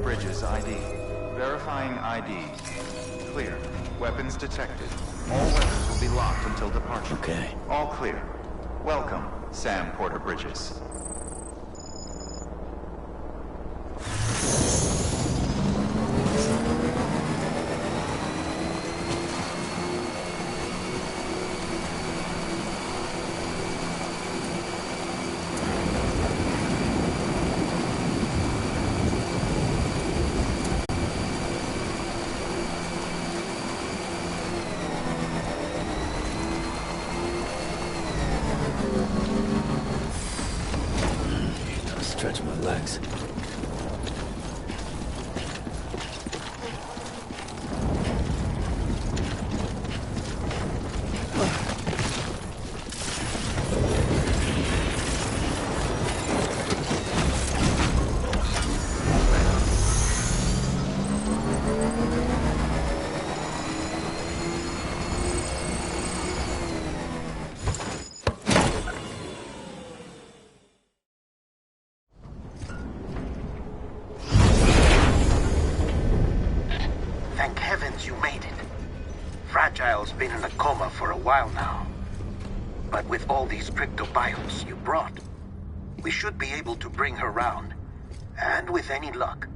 Bridges ID. Verifying ID. Clear. Weapons detected. All weapons will be locked until departure. Okay. All clear. Welcome, Sam Porter Bridges. Stretch my legs. Thank heavens you made it. Fragile's been in a coma for a while now. But with all these cryptobiotes you brought, we should be able to bring her round. And with any luck,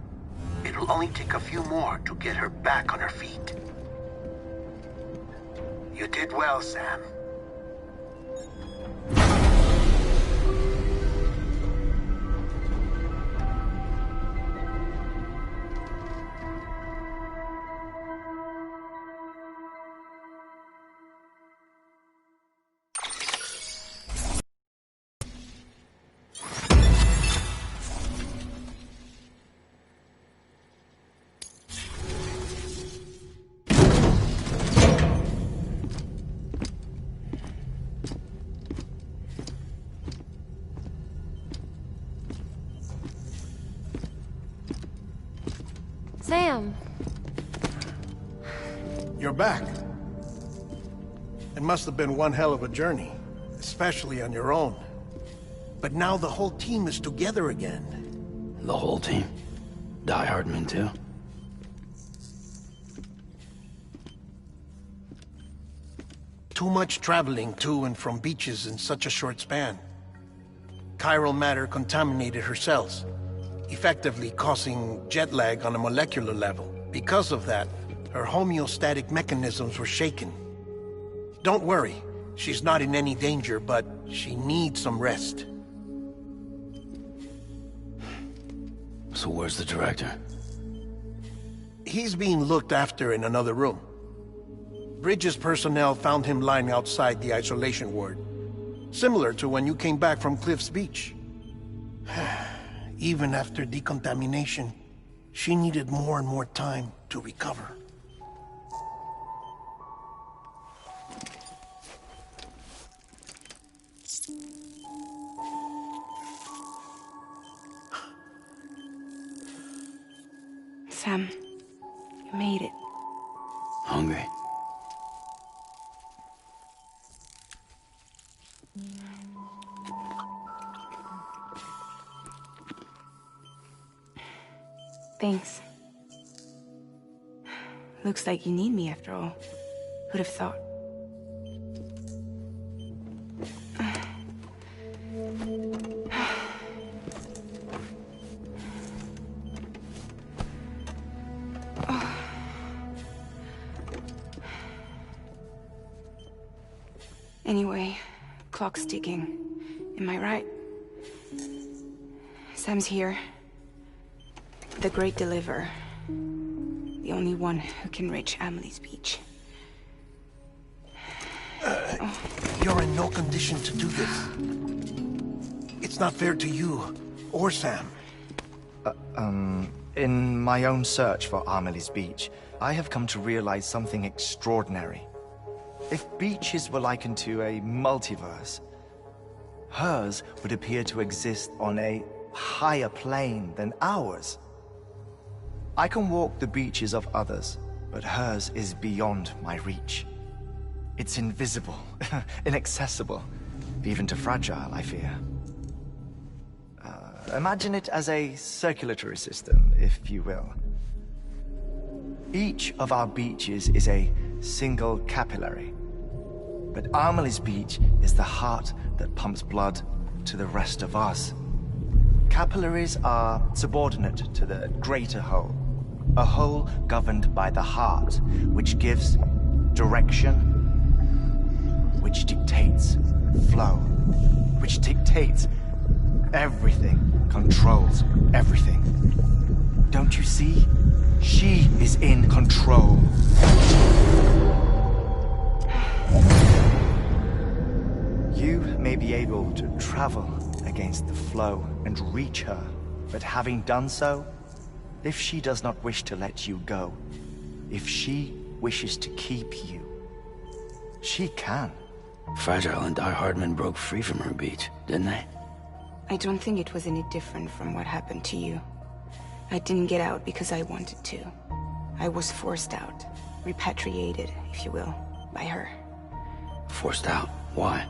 it'll only take a few more to get her back on her feet. You did well, Sam. Sam! You're back. It must have been one hell of a journey, especially on your own. But now the whole team is together again. The whole team? Die Hardman too? Too much traveling to and from beaches in such a short span. Chiral matter contaminated her cells, effectively causing jet lag on a molecular level. Because of that, her homeostatic mechanisms were shaken. Don't worry, she's not in any danger, but she needs some rest. So where's the director? He's being looked after in another room. Bridges personnel found him lying outside the isolation ward, similar to when you came back from Cliff's Beach. Even after decontamination, she needed more and more time to recover. Sam, you made it. Hungry? Thanks. Looks like you need me after all. Who'd have thought? Anyway, clock's ticking. Am I right? Sam's here. The Great Deliverer. The only one who can reach Amelie's Beach. You're in no condition to do this. It's not fair to you, or Sam. In my own search for Amelie's Beach, I have come to realize something extraordinary. If beaches were likened to a multiverse, hers would appear to exist on a higher plane than ours. I can walk the beaches of others, but hers is beyond my reach. It's invisible, inaccessible, even to Fragile, I fear. Imagine it as a circulatory system, if you will. Each of our beaches is a single capillary. But Amelie's beach is the heart that pumps blood to the rest of us. Capillaries are subordinate to the greater whole. A whole governed by the heart, which gives direction, which dictates flow, which dictates everything, controls everything. Don't you see? She is in control. You may be able to travel against the flow and reach her, but having done so, if she does not wish to let you go, if she wishes to keep you, she can. Fragile and Die Hardman broke free from her beach, didn't they? I don't think it was any different from what happened to you. I didn't get out because I wanted to. I was forced out. Repatriated, if you will, by her. Forced out? Why?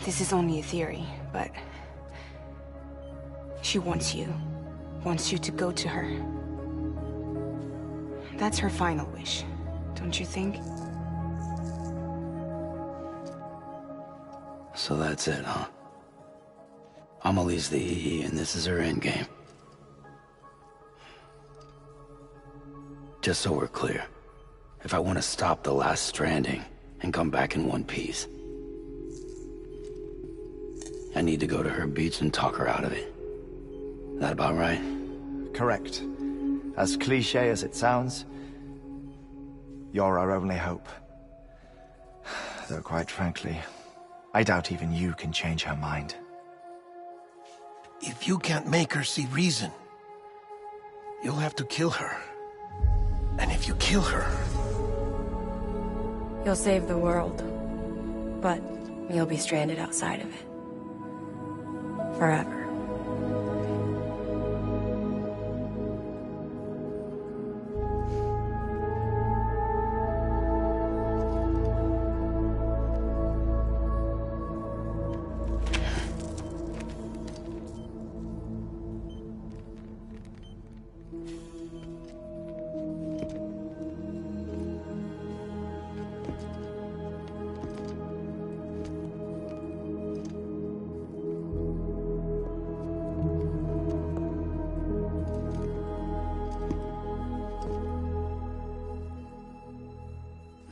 This is only a theory, but... she wants you. Wants you to go to her. That's her final wish, don't you think? So that's it, huh? Amelie's the EE, and this is her endgame. Just so we're clear, if I want to stop the last Stranding and come back in one piece, I need to go to her beach and talk her out of it. That about right? Correct. As cliché as it sounds, you're our only hope. Though quite frankly, I doubt even you can change her mind. If you can't make her see reason, you'll have to kill her. And if you kill her... You'll save the world, but you'll be stranded outside of it. Forever.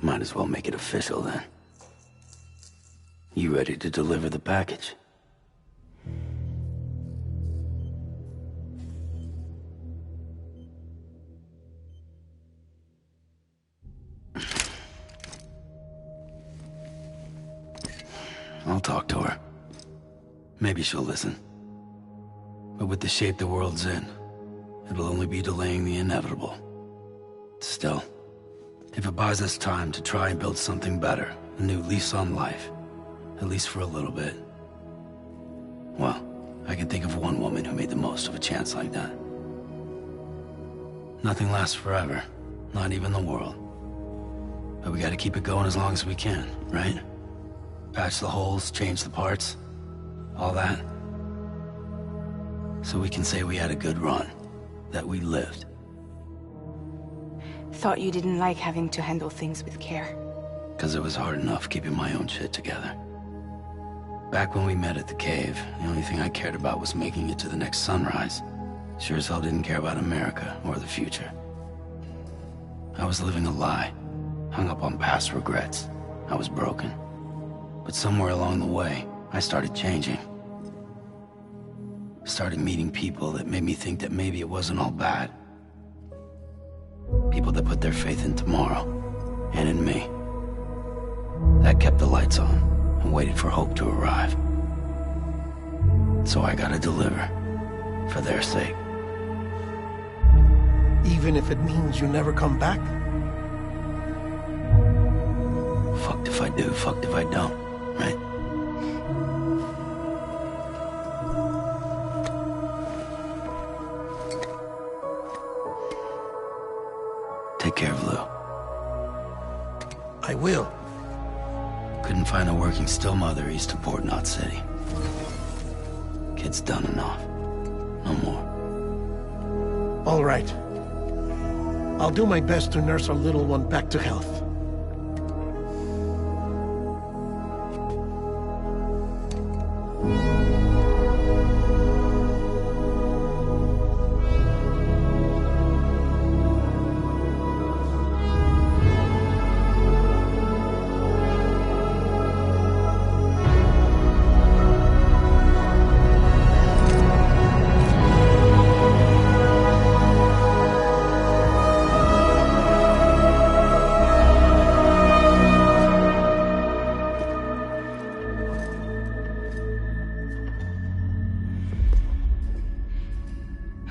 Might as well make it official then. You ready to deliver the package? I'll talk to her. Maybe she'll listen. But with the shape the world's in, it'll only be delaying the inevitable. Still, if it buys us time to try and build something better, a new lease on life, at least for a little bit, well, I can think of one woman who made the most of a chance like that. Nothing lasts forever, not even the world. But we gotta keep it going as long as we can, right? Patch the holes, change the parts, all that. So we can say we had a good run, that we lived. Thought you didn't like having to handle things with care. 'Cause it was hard enough keeping my own shit together. Back when we met at the cave, the only thing I cared about was making it to the next sunrise. Sure as hell didn't care about America or the future. I was living a lie, hung up on past regrets. I was broken. But somewhere along the way, I started changing. Started meeting people that made me think that maybe it wasn't all bad. People that put their faith in tomorrow, and in me. That kept the lights on, and waited for hope to arrive. So I gotta deliver, for their sake. Even if it means you never come back? Fucked if I do, fucked if I don't, right? Take care of Lou. I will. Couldn't find a working still mother east of Port Knot City. it's done enough. No more. All right. I'll do my best to nurse our little one back to health.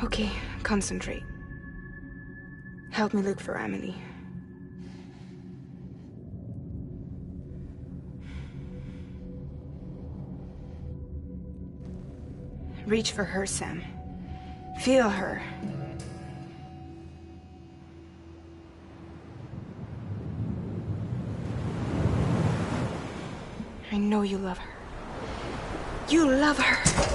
Okay, concentrate. Help me look for Amelie. Reach for her, Sam. Feel her. I know you love her. You love her!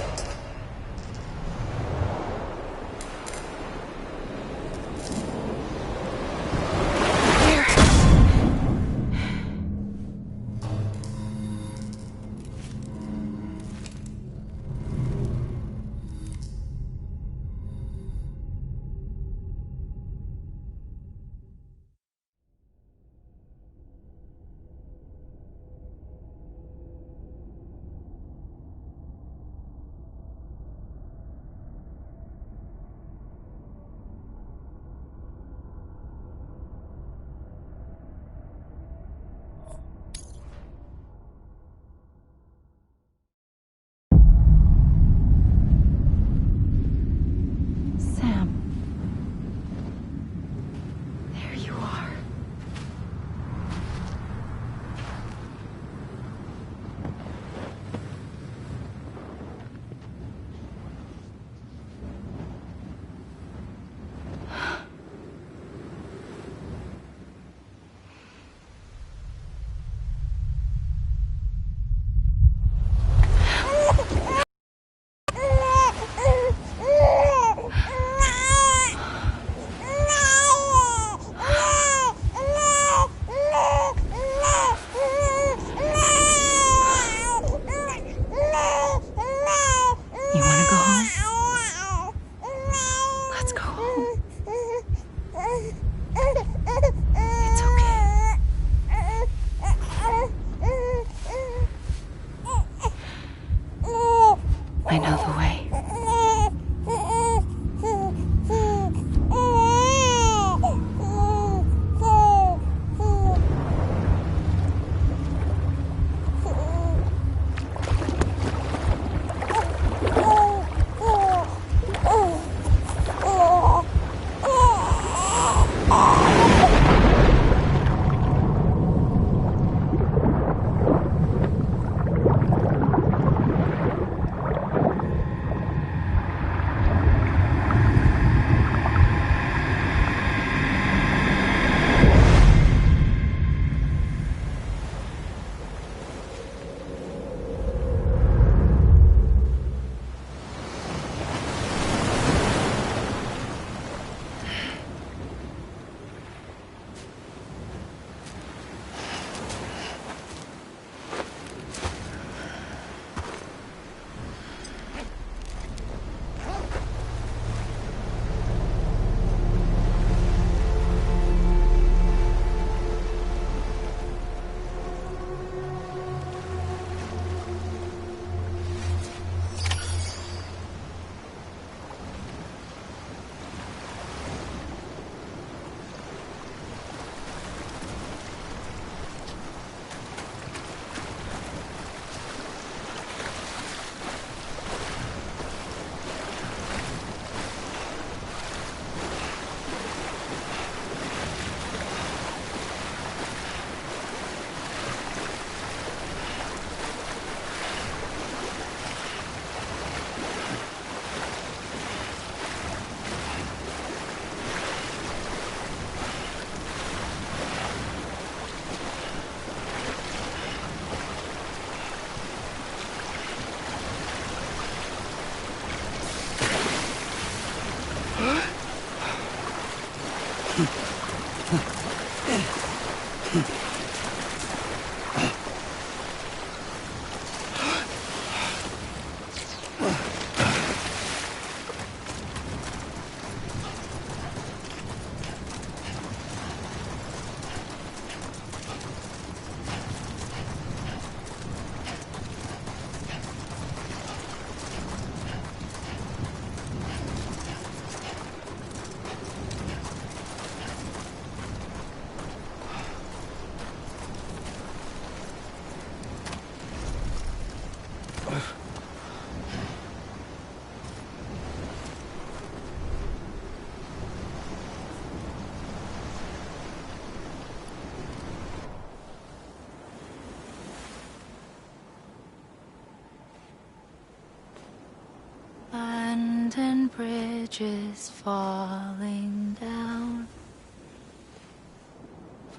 Abandoned bridges falling down,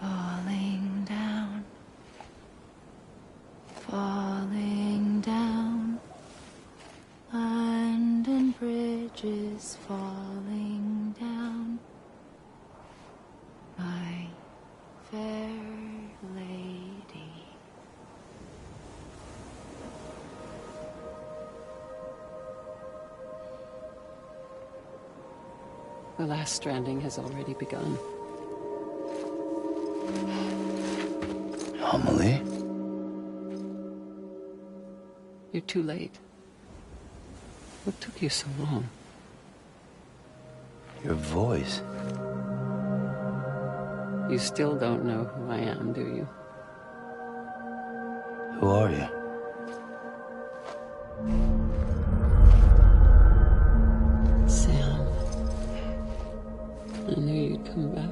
falling down, falling down. Abandoned bridges falling down, my fair lady. The last stranding has already begun. Amelie? You're too late. What took you so long? Your voice. You still don't know who I am, do you? Who are you? Sam. I knew you'd come back.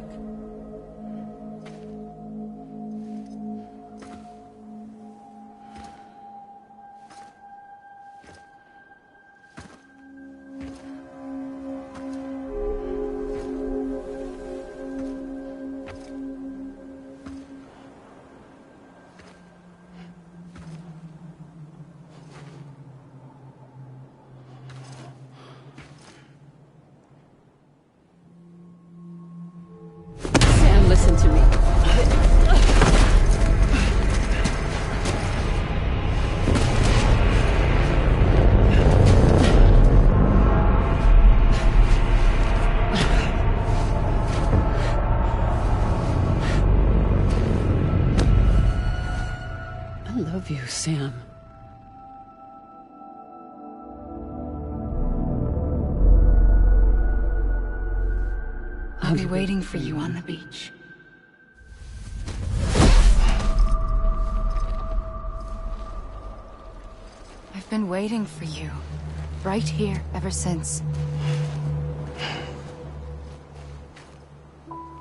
Sam, listen to me. I love you, Sam. I'll be waiting for you on the beach. I've been waiting for you, right here, ever since.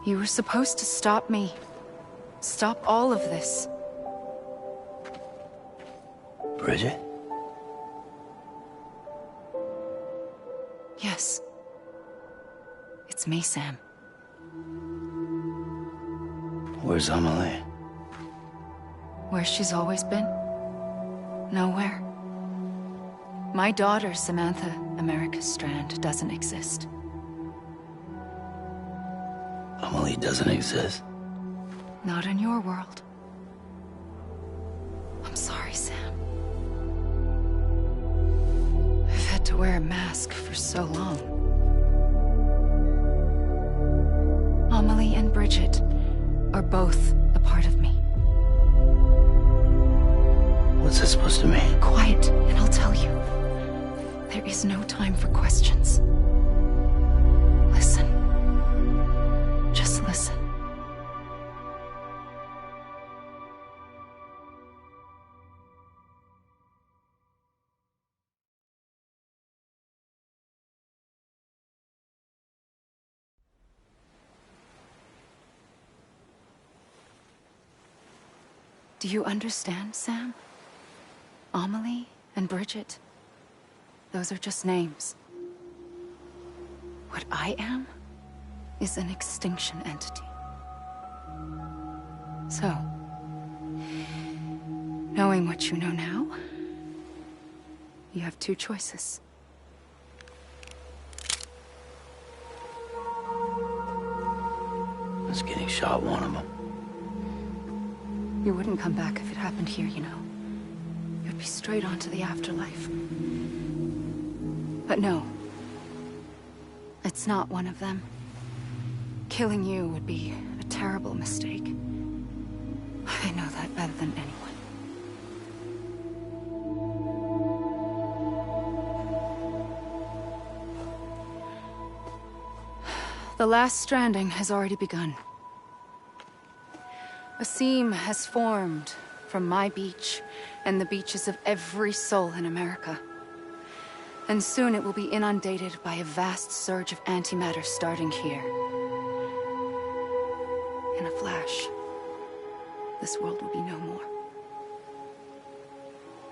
You were supposed to stop me. Stop all of this. Bridget? Yes. It's me, Sam. Where's Amelie? Where she's always been. Nowhere. My daughter, Samantha America Strand, doesn't exist. Amelie doesn't exist. Not in your world. I'm sorry, Sam. I've had to wear a mask for so long. Amelie and Bridget are both a part of me. What's that supposed to mean? Quiet, and I'll tell you. There is no time for questions. Listen. Just listen. Do you understand, Sam? Amelie and Bridget, those are just names. What I am is an extinction entity. So, knowing what you know now, you have two choices. was getting shot one of them. You wouldn't come back if it happened here, you know. You'd be straight on to the afterlife. But no. It's not one of them. Killing you would be a terrible mistake. I know that better than anyone. The last stranding has already begun. A seam has formed from my beach and the beaches of every soul in America. And soon it will be inundated by a vast surge of antimatter starting here. In a flash, this world will be no more.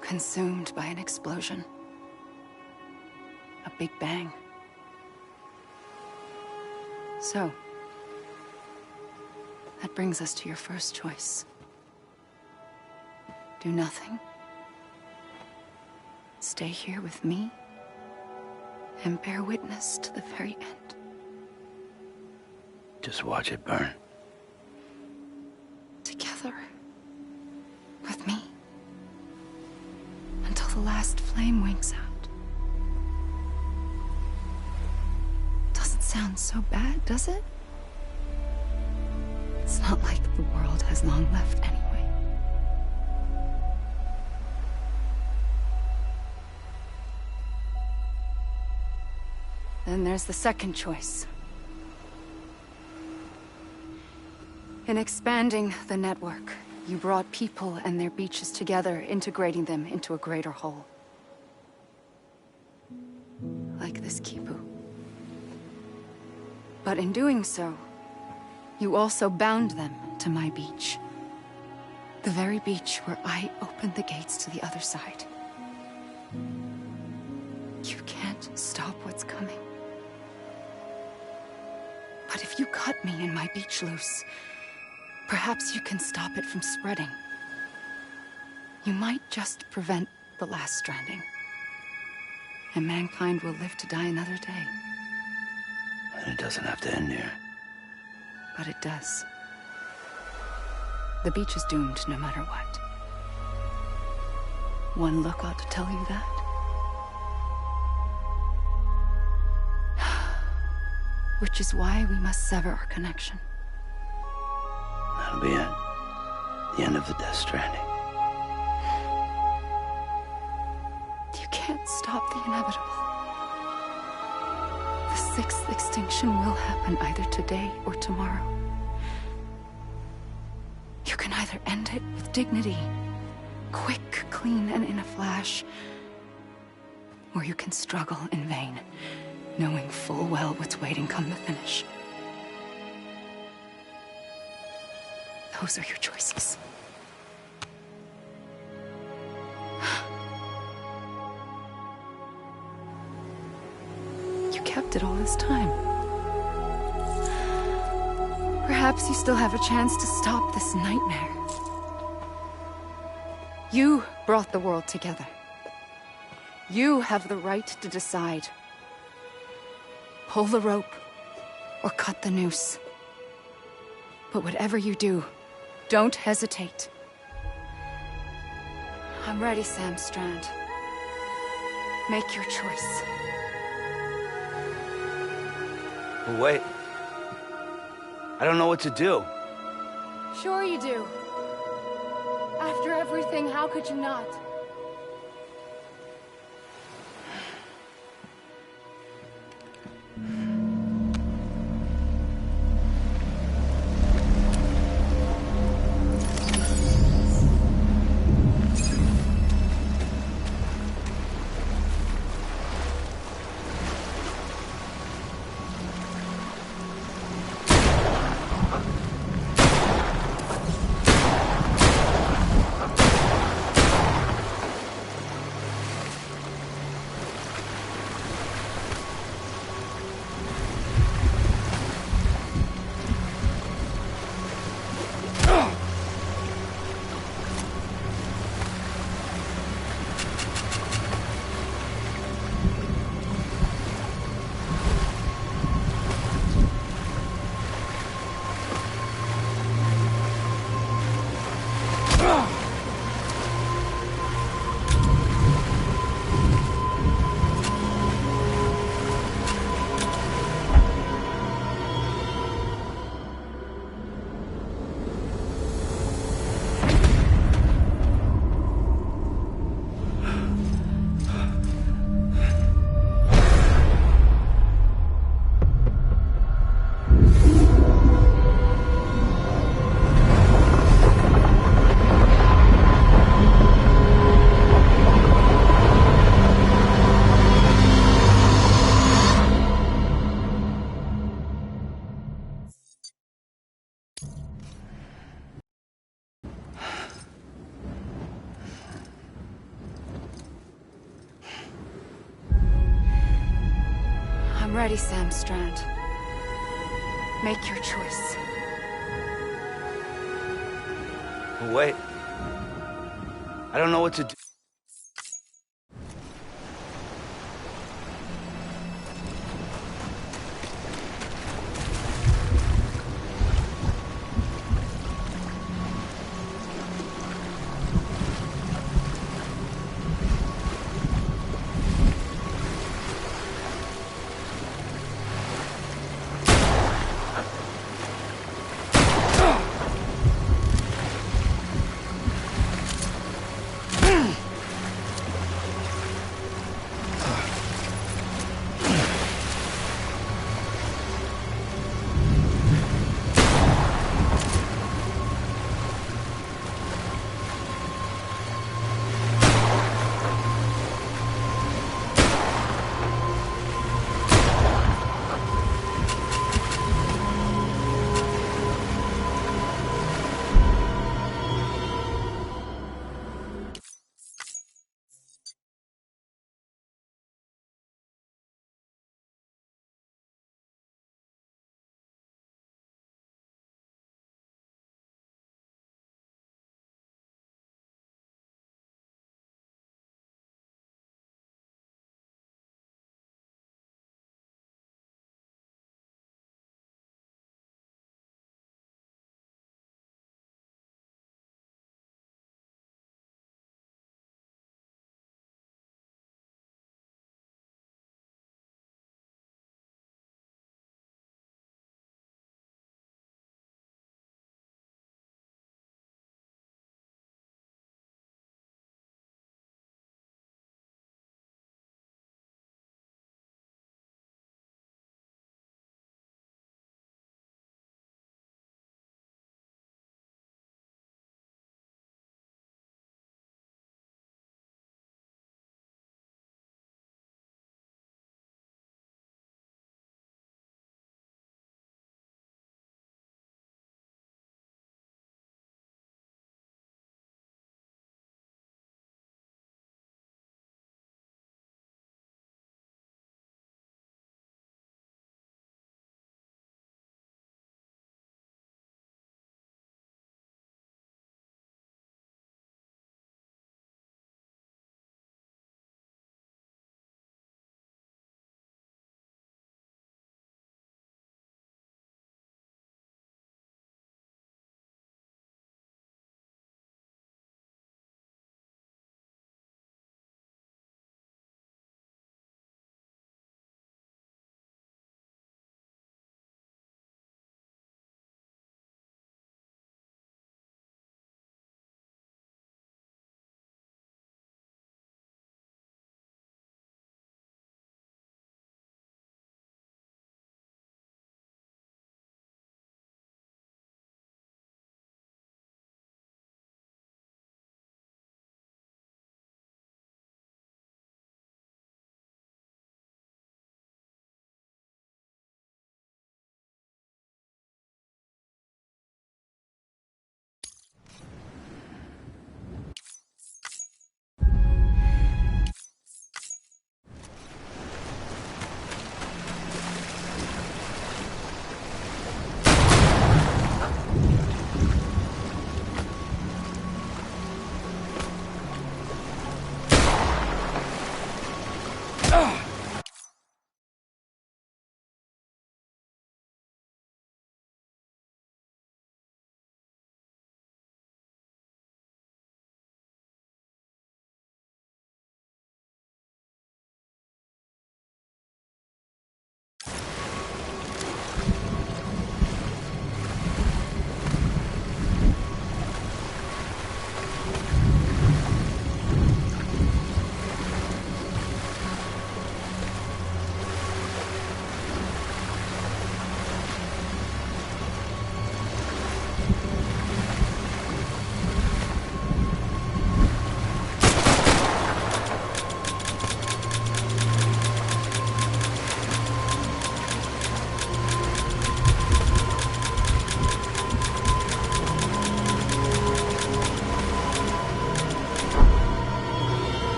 Consumed by an explosion. A big bang. So, that brings us to your first choice. Do nothing. Stay here with me, and bear witness to the very end. Just watch it burn. Together. With me. Until the last flame winks out. Doesn't sound so bad, does it? It's not like the world has long left anyway. Then there's the second choice. In expanding the network, you brought people and their beaches together, integrating them into a greater whole. Like this Kipu. But in doing so, you also bound them to my beach. The very beach where I opened the gates to the other side. You can't stop what's coming. But if you cut me and my beach loose, perhaps you can stop it from spreading. You might just prevent the last stranding. And mankind will live to die another day. And it doesn't have to end here. But it does. The beach is doomed no matter what. One look ought to tell you that. Which is why we must sever our connection. That'll be it. The end of the Death Stranding. You can't stop the inevitable. The sixth extinction will happen either today or tomorrow. You can either end it with dignity, quick, clean, and in a flash, or you can struggle in vain, knowing full well what's waiting come the finish. Those are your choices. You kept it all this time. Perhaps you still have a chance to stop this nightmare. You brought the world together. You have the right to decide. Pull the rope, or cut the noose. But whatever you do, don't hesitate. I'm ready, Sam Strand. Make your choice. But wait. I don't know what to do. Sure you do. After everything, how could you not? ready, Sam Strand. Make your choice. Wait. I don't know what to do.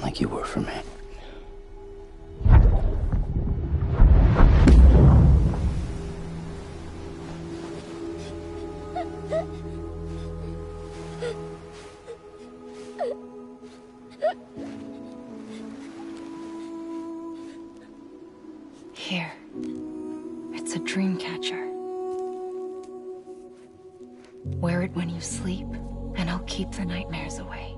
like you were for me. Here. It's a dream catcher. Wear it when you sleep, and I'll keep the nightmares away.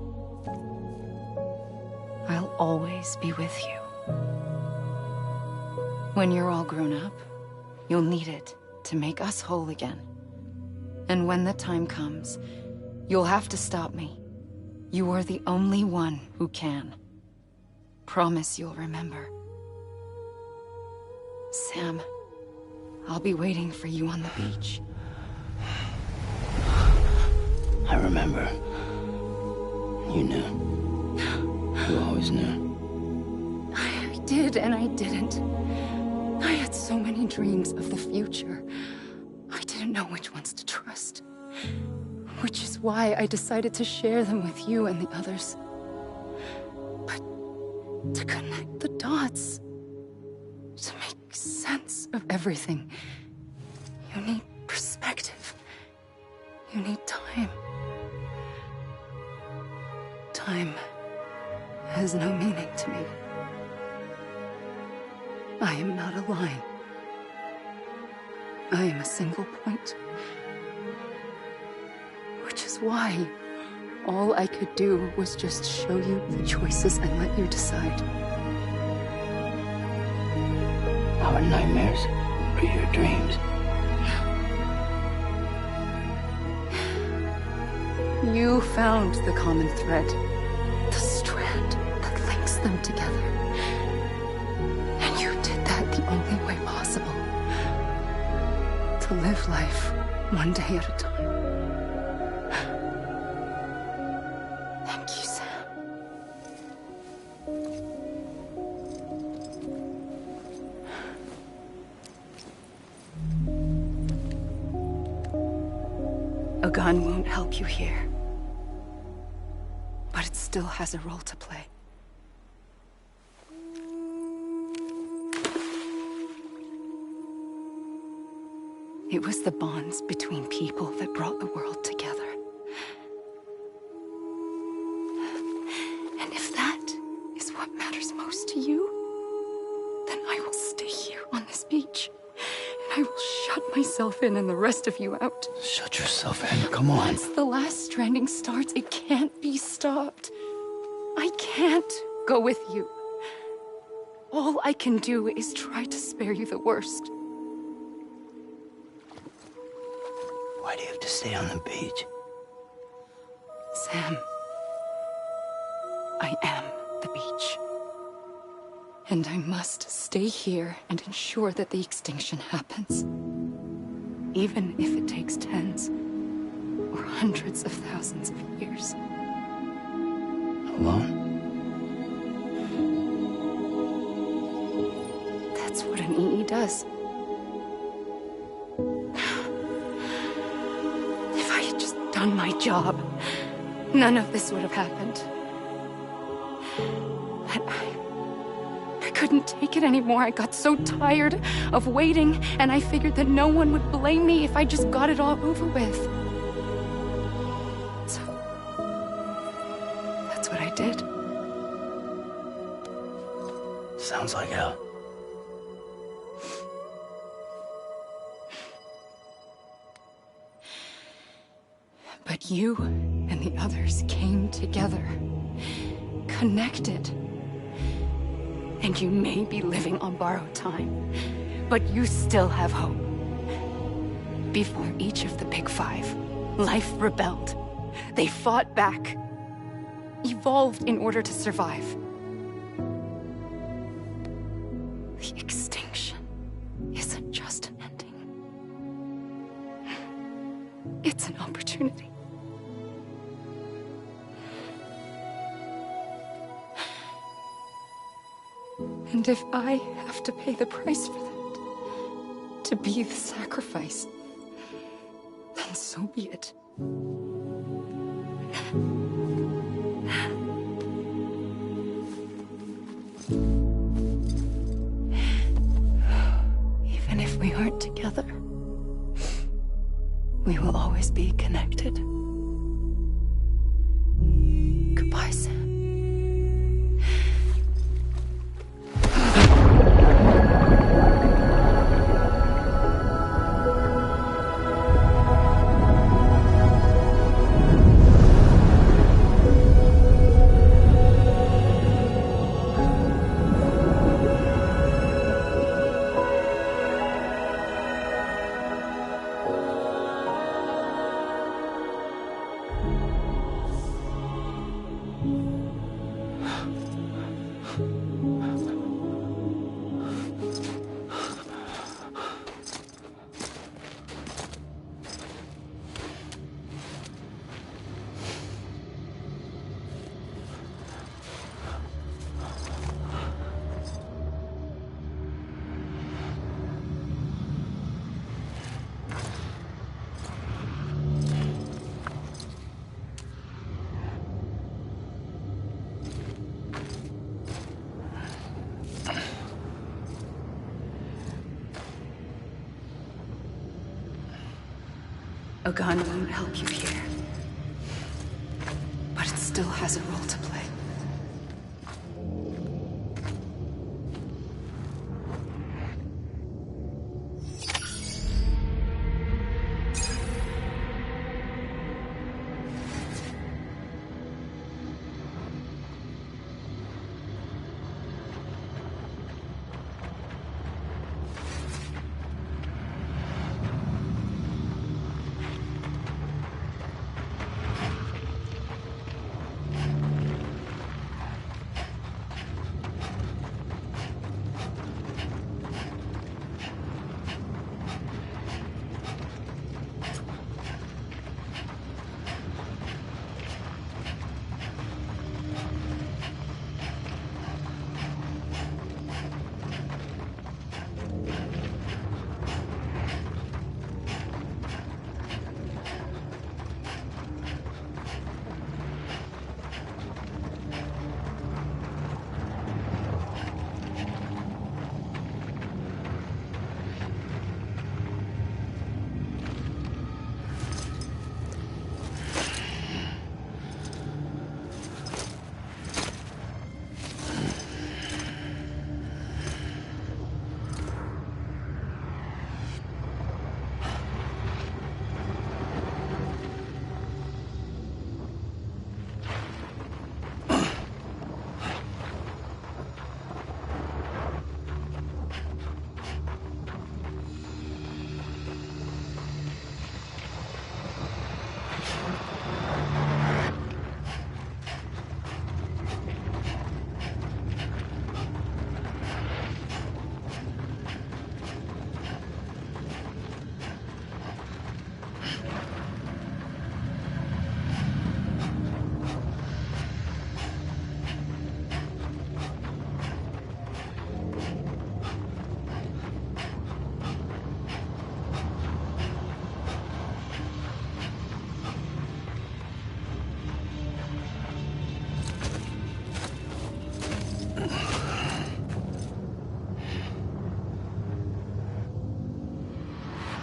I'll always be with you. When you're all grown up, you'll need it to make us whole again. And when the time comes, you'll have to stop me. You are the only one who can. Promise you'll remember. Sam, I'll be waiting for you on the beach. I remember. You knew. You always knew. I did and I didn't. I had so many dreams of the future. I didn't know which ones to trust. Which is why I decided to share them with you and the others. But to connect the dots, to make sense of everything, you need perspective. You need time. Time has no meaning to me. I am not a line. I am a single point. Which is why all I could do was just show you the choices and let you decide. Our nightmares are your dreams. You found the common thread, the strand that links them together. And you did that the only way possible. To live life one day at a time. Thank you, Sam. A gun won't help you here. But it still has a role to play. It was the bonds between people that brought the world together. And if that is what matters most to you, then I will stay here on this beach. And I will shut myself in and the rest of you out. Shut yourself in, come on. Once the last stranding starts, it can't be stopped. I can't go with you. All I can do is try to spare you the worst. Why do you have to stay on the beach? Sam, I am the beach. And I must stay here and ensure that the extinction happens. Even if it takes tens or hundreds of thousands of years. Alone? That's what an EE does. If I had just done my job, none of this would have happened. But I couldn't take it anymore. I got so tired of waiting, and I figured that no one would blame me if I just got it all over with. So, that's what I did. Sounds like hell. But you and the others came together, connected. And you may be living on borrowed time, but you still have hope. Before each of the Big Five, life rebelled. They fought back, evolved in order to survive. The extinction isn't just an ending. It's an opportunity. And if I have to pay the price for that, to be the sacrifice, then so be it. always be connected. Goodbye, Sam. A gun won't help you here. But it still has a role to play.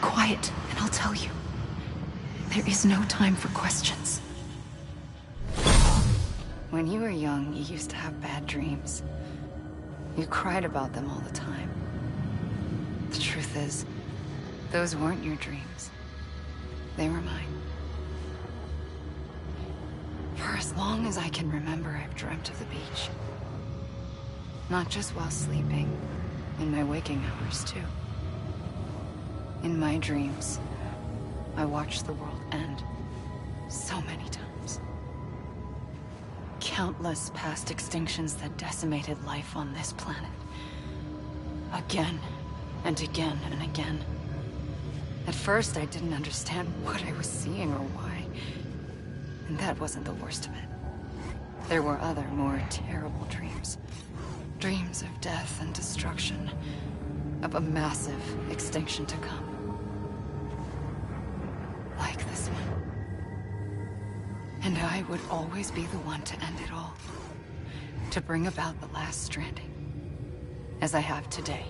Quiet, and I'll tell you. There is no time for questions. When you were young, you used to have bad dreams. You cried about them all the time. The truth is, those weren't your dreams. They were mine. For as long as I can remember, I've dreamt of the beach. Not just while sleeping, in my waking hours, too. In my dreams, I watched the world end so many times. Countless past extinctions that decimated life on this planet. Again, and again, and again. At first, I didn't understand what I was seeing or why. And that wasn't the worst of it. There were other, more terrible dreams. Dreams of death and destruction. Of a massive extinction to come. Like this one. And I would always be the one to end it all. To bring about the last stranding. As I have today.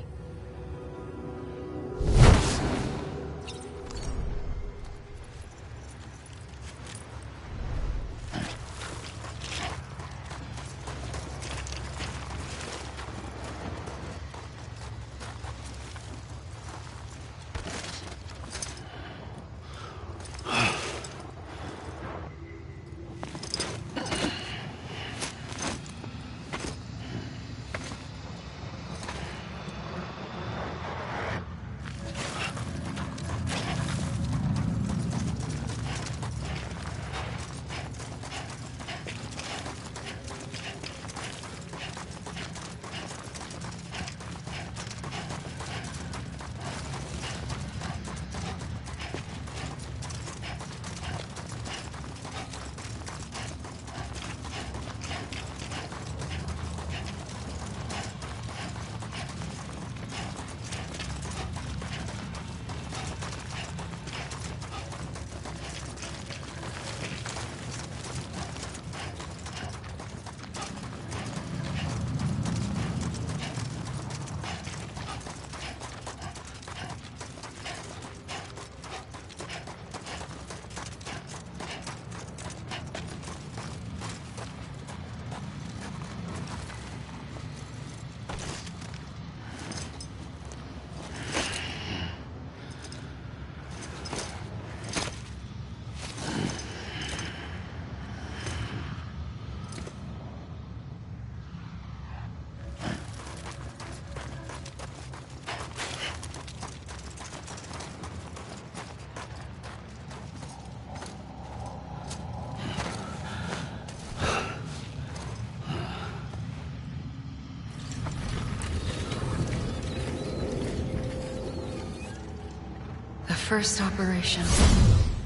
first operation,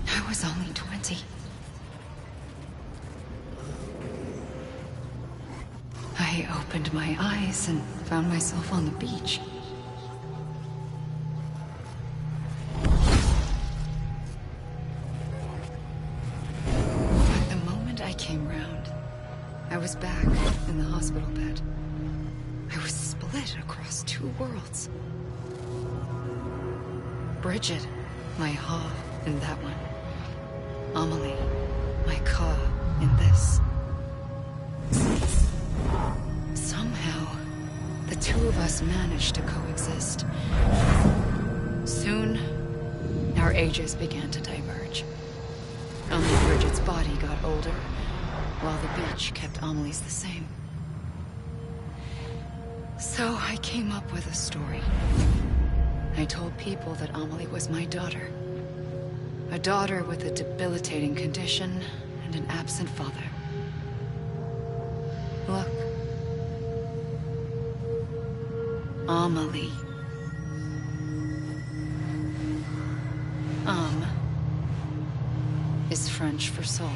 I was only 20. I opened my eyes and found myself on the beach. But the moment I came round, I was back in the hospital bed. I was split across two worlds. Bridget, my Ha in that one. Amelie, my Ka in this. Somehow, the two of us managed to coexist. Soon, our ages began to diverge. Only Bridget's body got older, while the beach kept Amelie's the same. So I came up with a story. I told people that Amelie was my daughter. A daughter with a debilitating condition and an absent father. Look. Amelie. Is French for soul.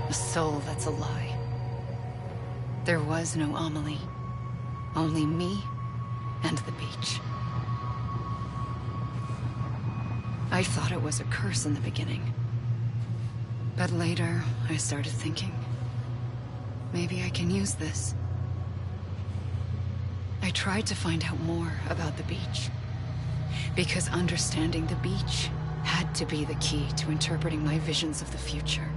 A soul that's a lie. There was no Amelie. Only me and the beach. I thought it was a curse in the beginning. But later, I started thinking, maybe I can use this. I tried to find out more about the beach. Because understanding the beach had to be the key to interpreting my visions of the future.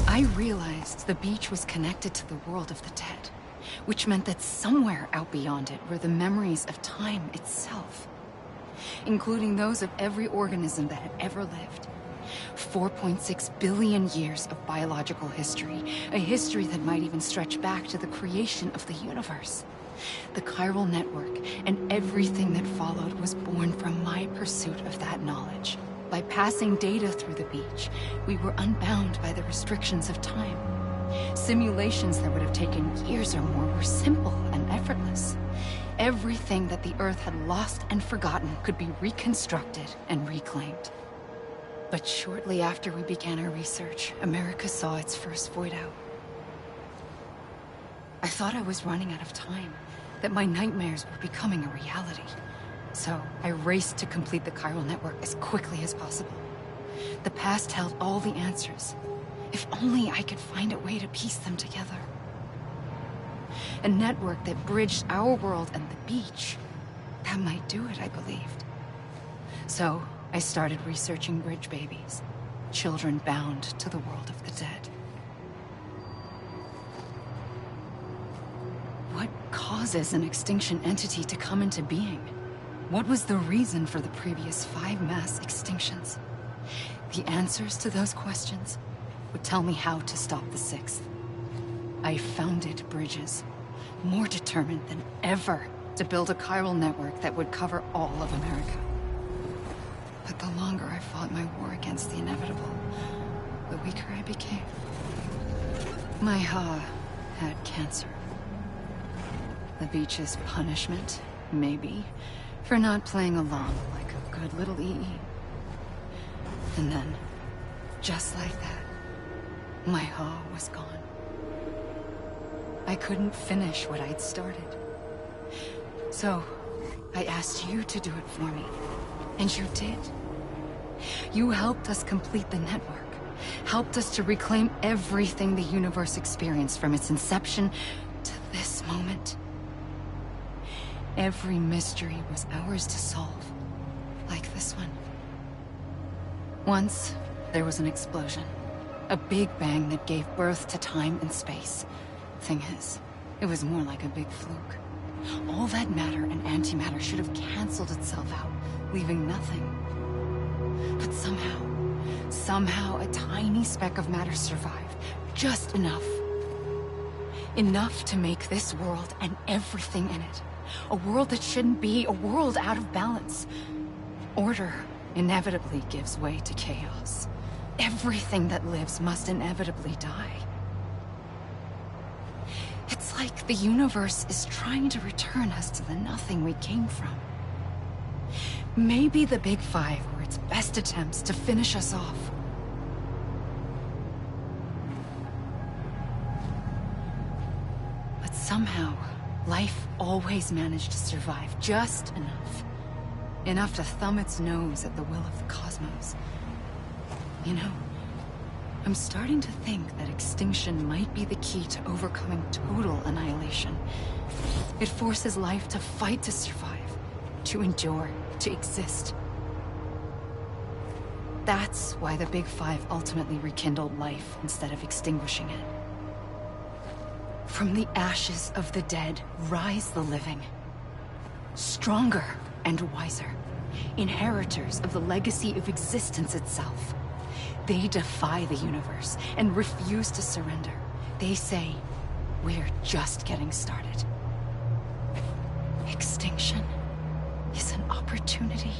I realized the beach was connected to the world of the dead, which meant that somewhere out beyond it were the memories of time itself, including those of every organism that had ever lived. 4.6 billion years of biological history, a history that might even stretch back to the creation of the universe. The chiral network and everything that followed was born from my pursuit of that knowledge. By passing data through the beach, we were unbound by the restrictions of time. Simulations that would have taken years or more were simple and effortless. Everything that the Earth had lost and forgotten could be reconstructed and reclaimed. But shortly after we began our research, America saw its first void out. I thought I was running out of time, that my nightmares were becoming a reality. So I raced to complete the chiral network as quickly as possible. The past held all the answers. If only I could find a way to piece them together. A network that bridged our world and the beach. That might do it, I believed. So, I started researching bridge babies. Children bound to the world of the dead. What causes an extinction entity to come into being? What was the reason for the previous 5 mass extinctions? The answers to those questions would tell me how to stop the 6th. I founded bridges, more determined than ever to build a chiral network that would cover all of America. But the longer I fought my war against the inevitable, the weaker I became. My Ha had cancer. The beach's punishment, maybe, for not playing along like a good little EE. And then, just like that, my Ha was gone. I couldn't finish what I'd started. So, I asked you to do it for me. And you did. You helped us complete the network. Helped us to reclaim everything the universe experienced from its inception to this moment. Every mystery was ours to solve. Like this one. Once, there was an explosion. A big bang that gave birth to time and space. Thing is, it was more like a big fluke. All that matter and antimatter should have canceled itself out, leaving nothing. But somehow a tiny speck of matter survived. Just enough. Enough to make this world and everything in it. A world that shouldn't be, a world out of balance. Order inevitably gives way to chaos. Everything that lives must inevitably die. It's like the universe is trying to return us to the nothing we came from. Maybe the Big Five were its best attempts to finish us off. But somehow, life always managed to survive just enough. Enough to thumb its nose at the will of the cosmos. You know, I'm starting to think that extinction might be the key to overcoming total annihilation. It forces life to fight to survive, to endure, to exist. That's why the Big Five ultimately rekindled life instead of extinguishing it. From the ashes of the dead rise the living. Stronger and wiser. Inheritors of the legacy of existence itself. They defy the universe and refuse to surrender. They say, we're just getting started. Extinction is an opportunity.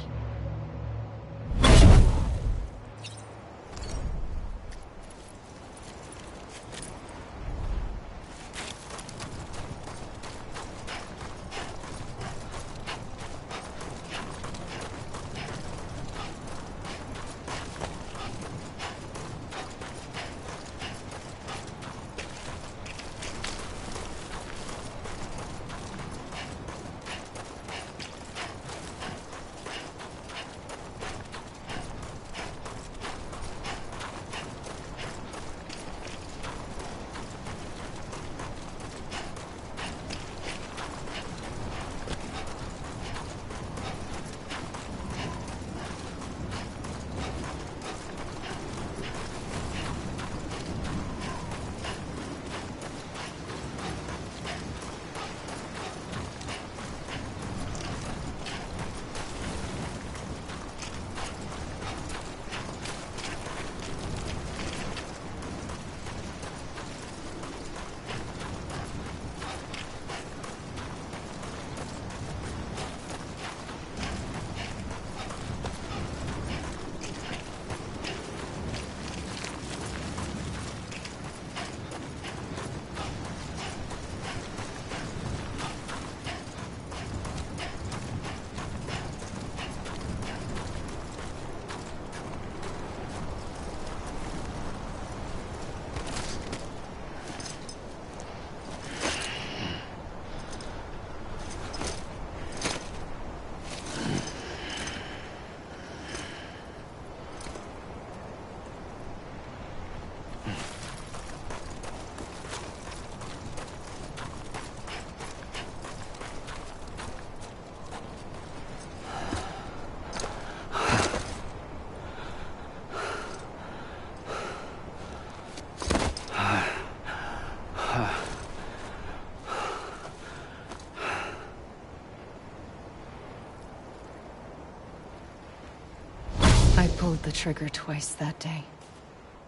pulled the trigger twice that day.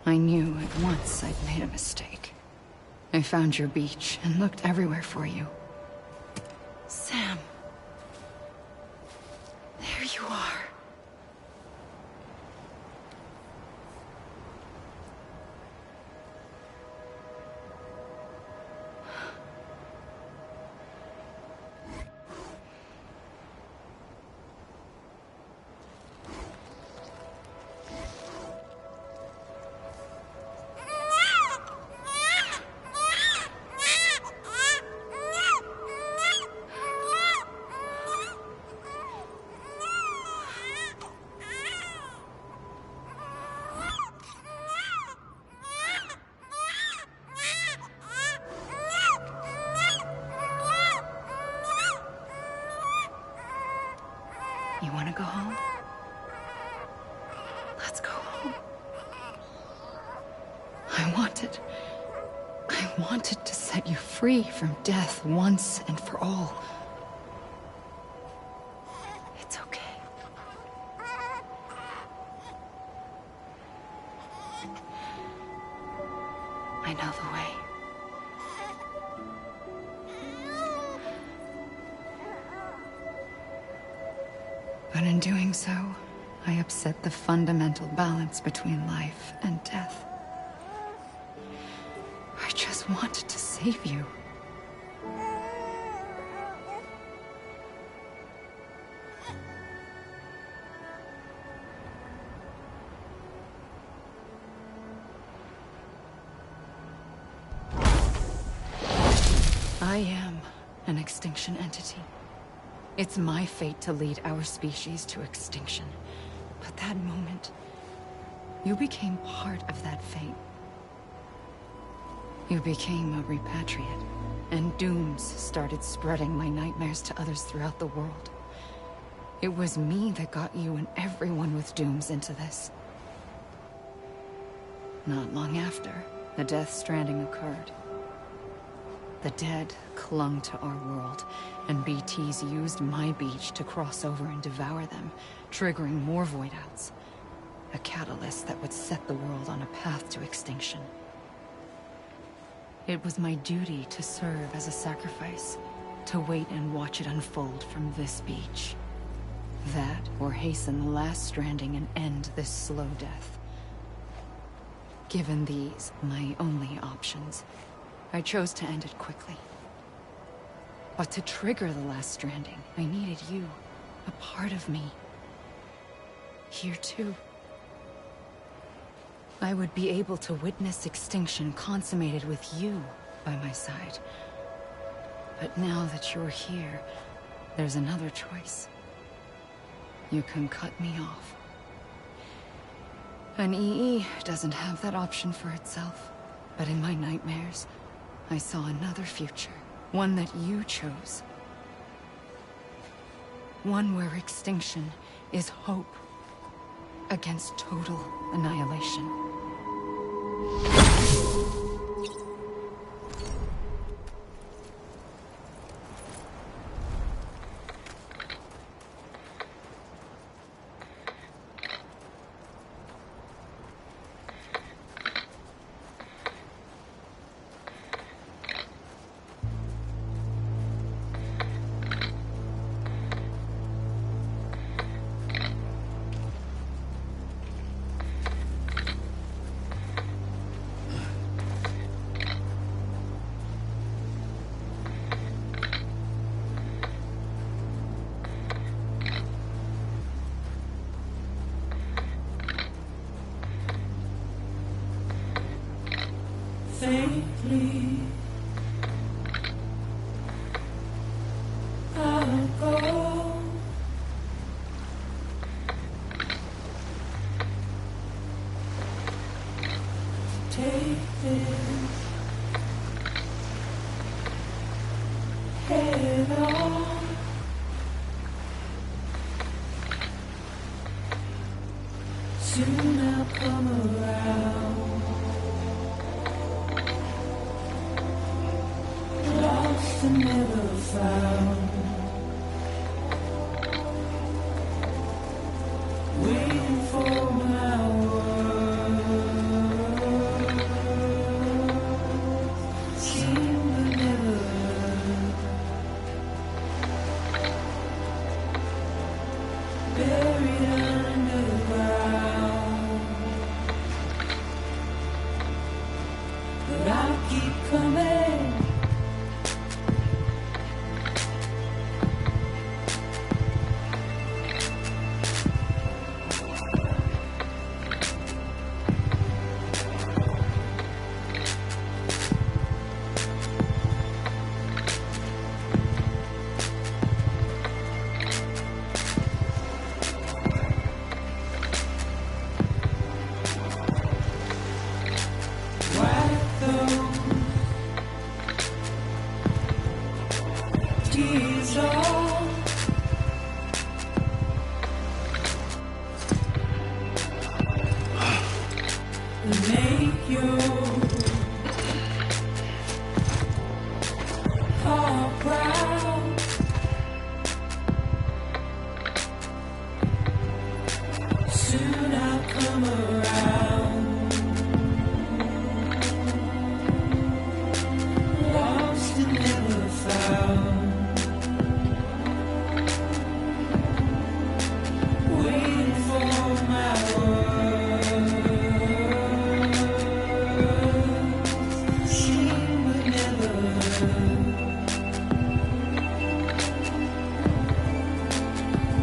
I knew at once I'd made a mistake. I found your beach and looked everywhere for you. Sam. There you are. You want to go home? Let's go home. I wanted to set you free from death once and for all. It's okay. I know the way. But in doing so, I upset the fundamental balance between life and death. I just wanted to save you. I am an extinction entity. It's my fate to lead our species to extinction. But that moment, you became part of that fate. You became a repatriate, and dooms started spreading my nightmares to others throughout the world. It was me that got you and everyone with dooms into this. Not long after, the Death Stranding occurred. The dead clung to our world, and BTs used my beach to cross over and devour them, triggering more void-outs. A catalyst that would set the world on a path to extinction. It was my duty to serve as a sacrifice, to wait and watch it unfold from this beach. That, or hasten the last stranding and end this slow death. Given these, my only options, I chose to end it quickly. But to trigger the last stranding, I needed you, a part of me. Here too. I would be able to witness extinction consummated with you by my side. But now that you're here, there's another choice. You can cut me off. An EE doesn't have that option for itself. But in my nightmares, I saw another future. One that you chose. One where extinction is hope against total annihilation. Faintly, I'll go. Take this head on. Soon I'll come around. Lost and never found. Waiting for my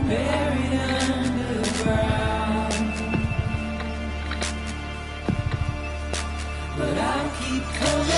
buried underground. But I'll keep coming.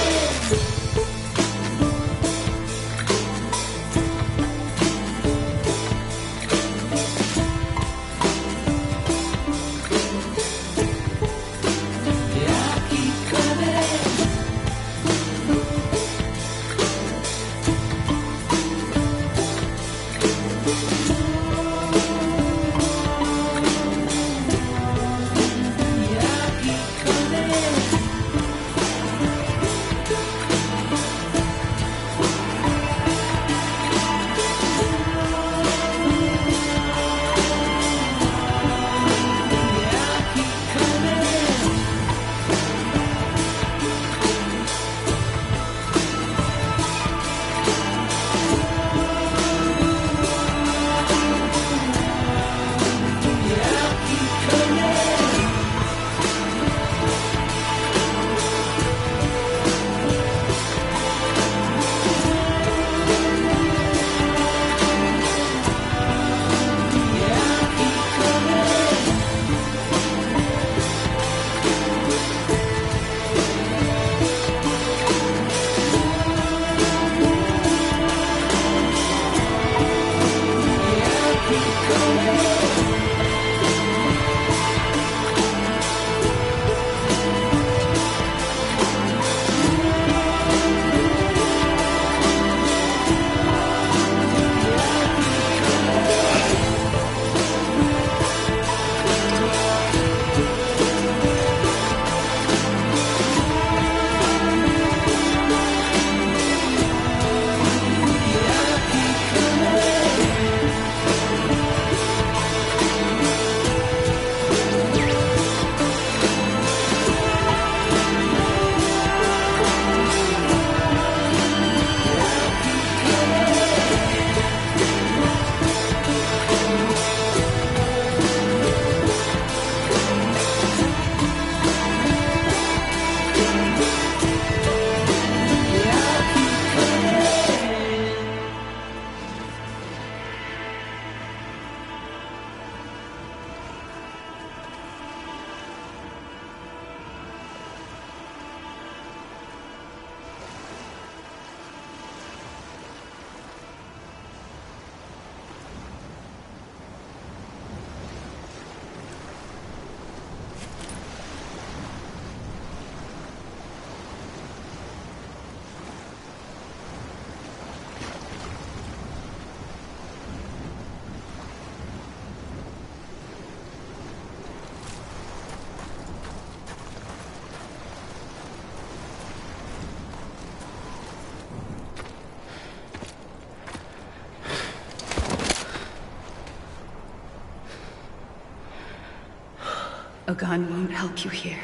A gun won't help you here.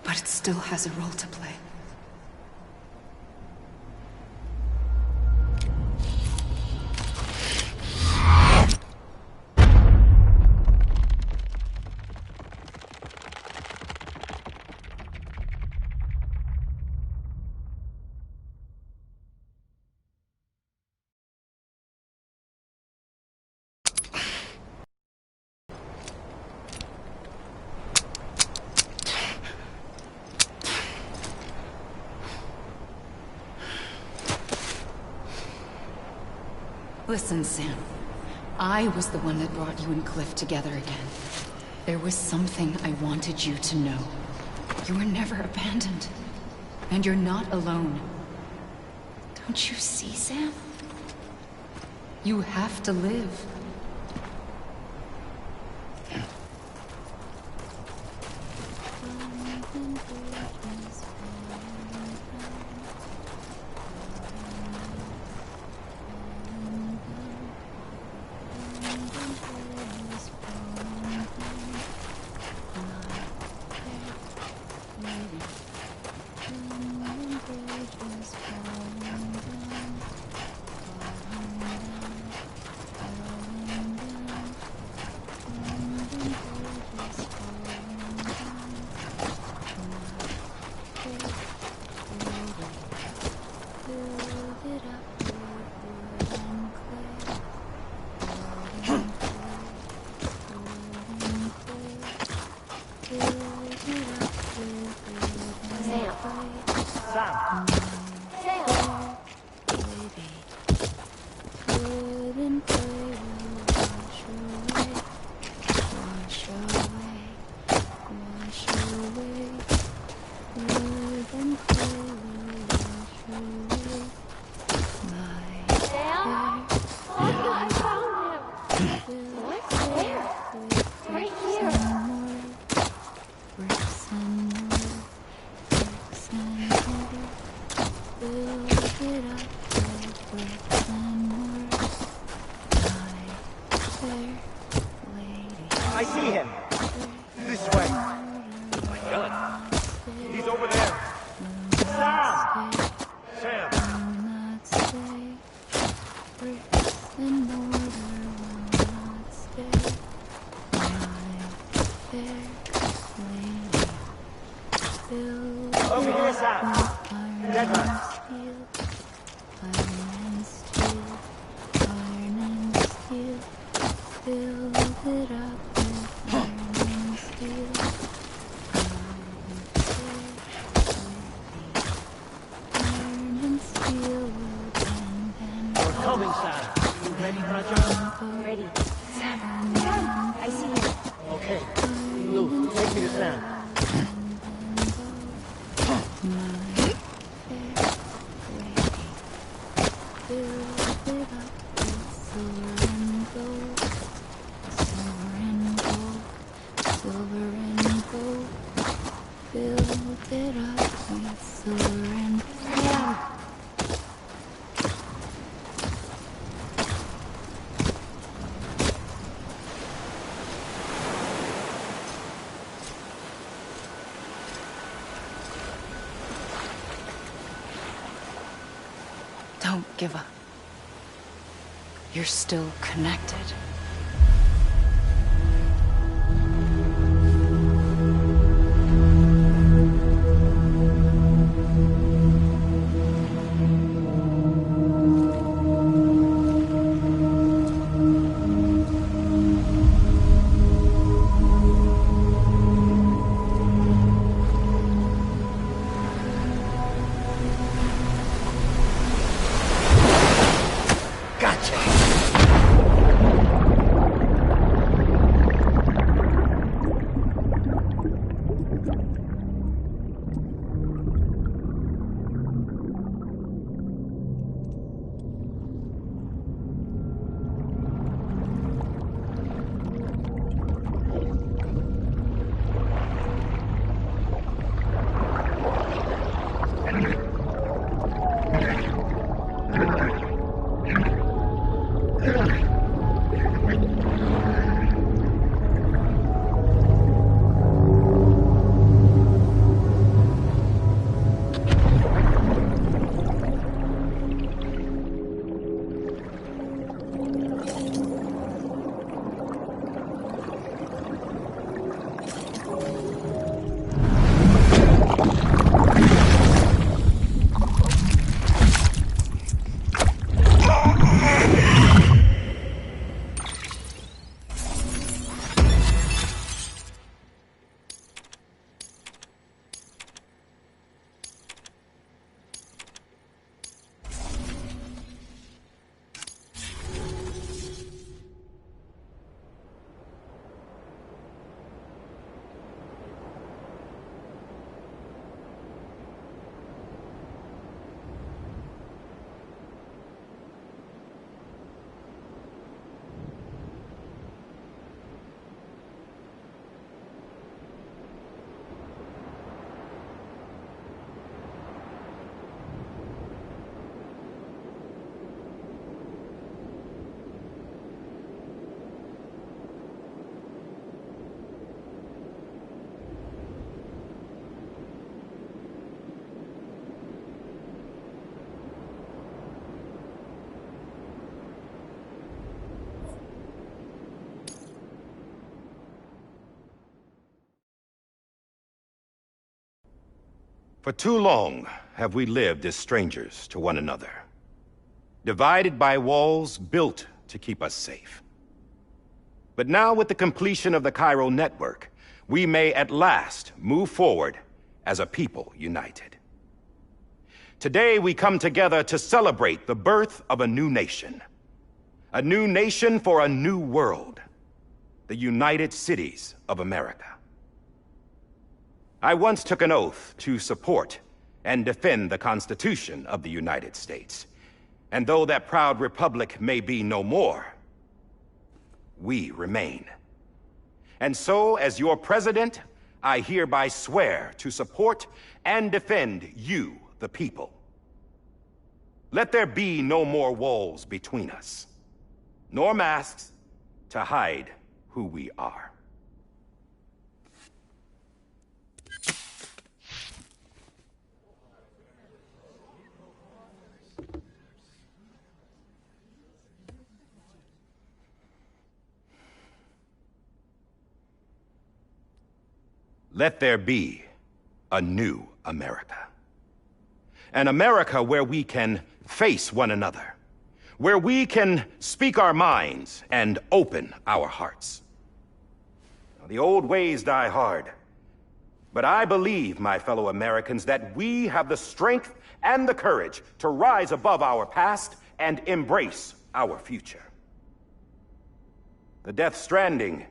But it still has a role to play. Listen, Sam. I was the one that brought you and Cliff together again. There was something I wanted you to know. You were never abandoned. And you're not alone. Don't you see, Sam? You have to live. I see him. This way. My gun. He's over there. Sam! Sam! Over here, Sam. Dead man. Coming, Sam. You ready, Roger? Ready. Sam. Sam, I see you. Okay. Lou, take me to Sam. Don't give up. You're still connected. For too long have we lived as strangers to one another, divided by walls built to keep us safe. But now, with the completion of the Chiral network, we may at last move forward as a people united. Today we come together to celebrate the birth of a new nation. A new nation for a new world. The United Cities of America. I once took an oath to support and defend the Constitution of the United States. And though that proud republic may be no more, we remain. And so, as your president, I hereby swear to support and defend you, the people. Let there be no more walls between us, nor masks to hide who we are. Let there be a new America. An America where we can face one another, where we can speak our minds and open our hearts. Now, the old ways die hard, but I believe, my fellow Americans, that we have the strength and the courage to rise above our past and embrace our future. The Death Stranding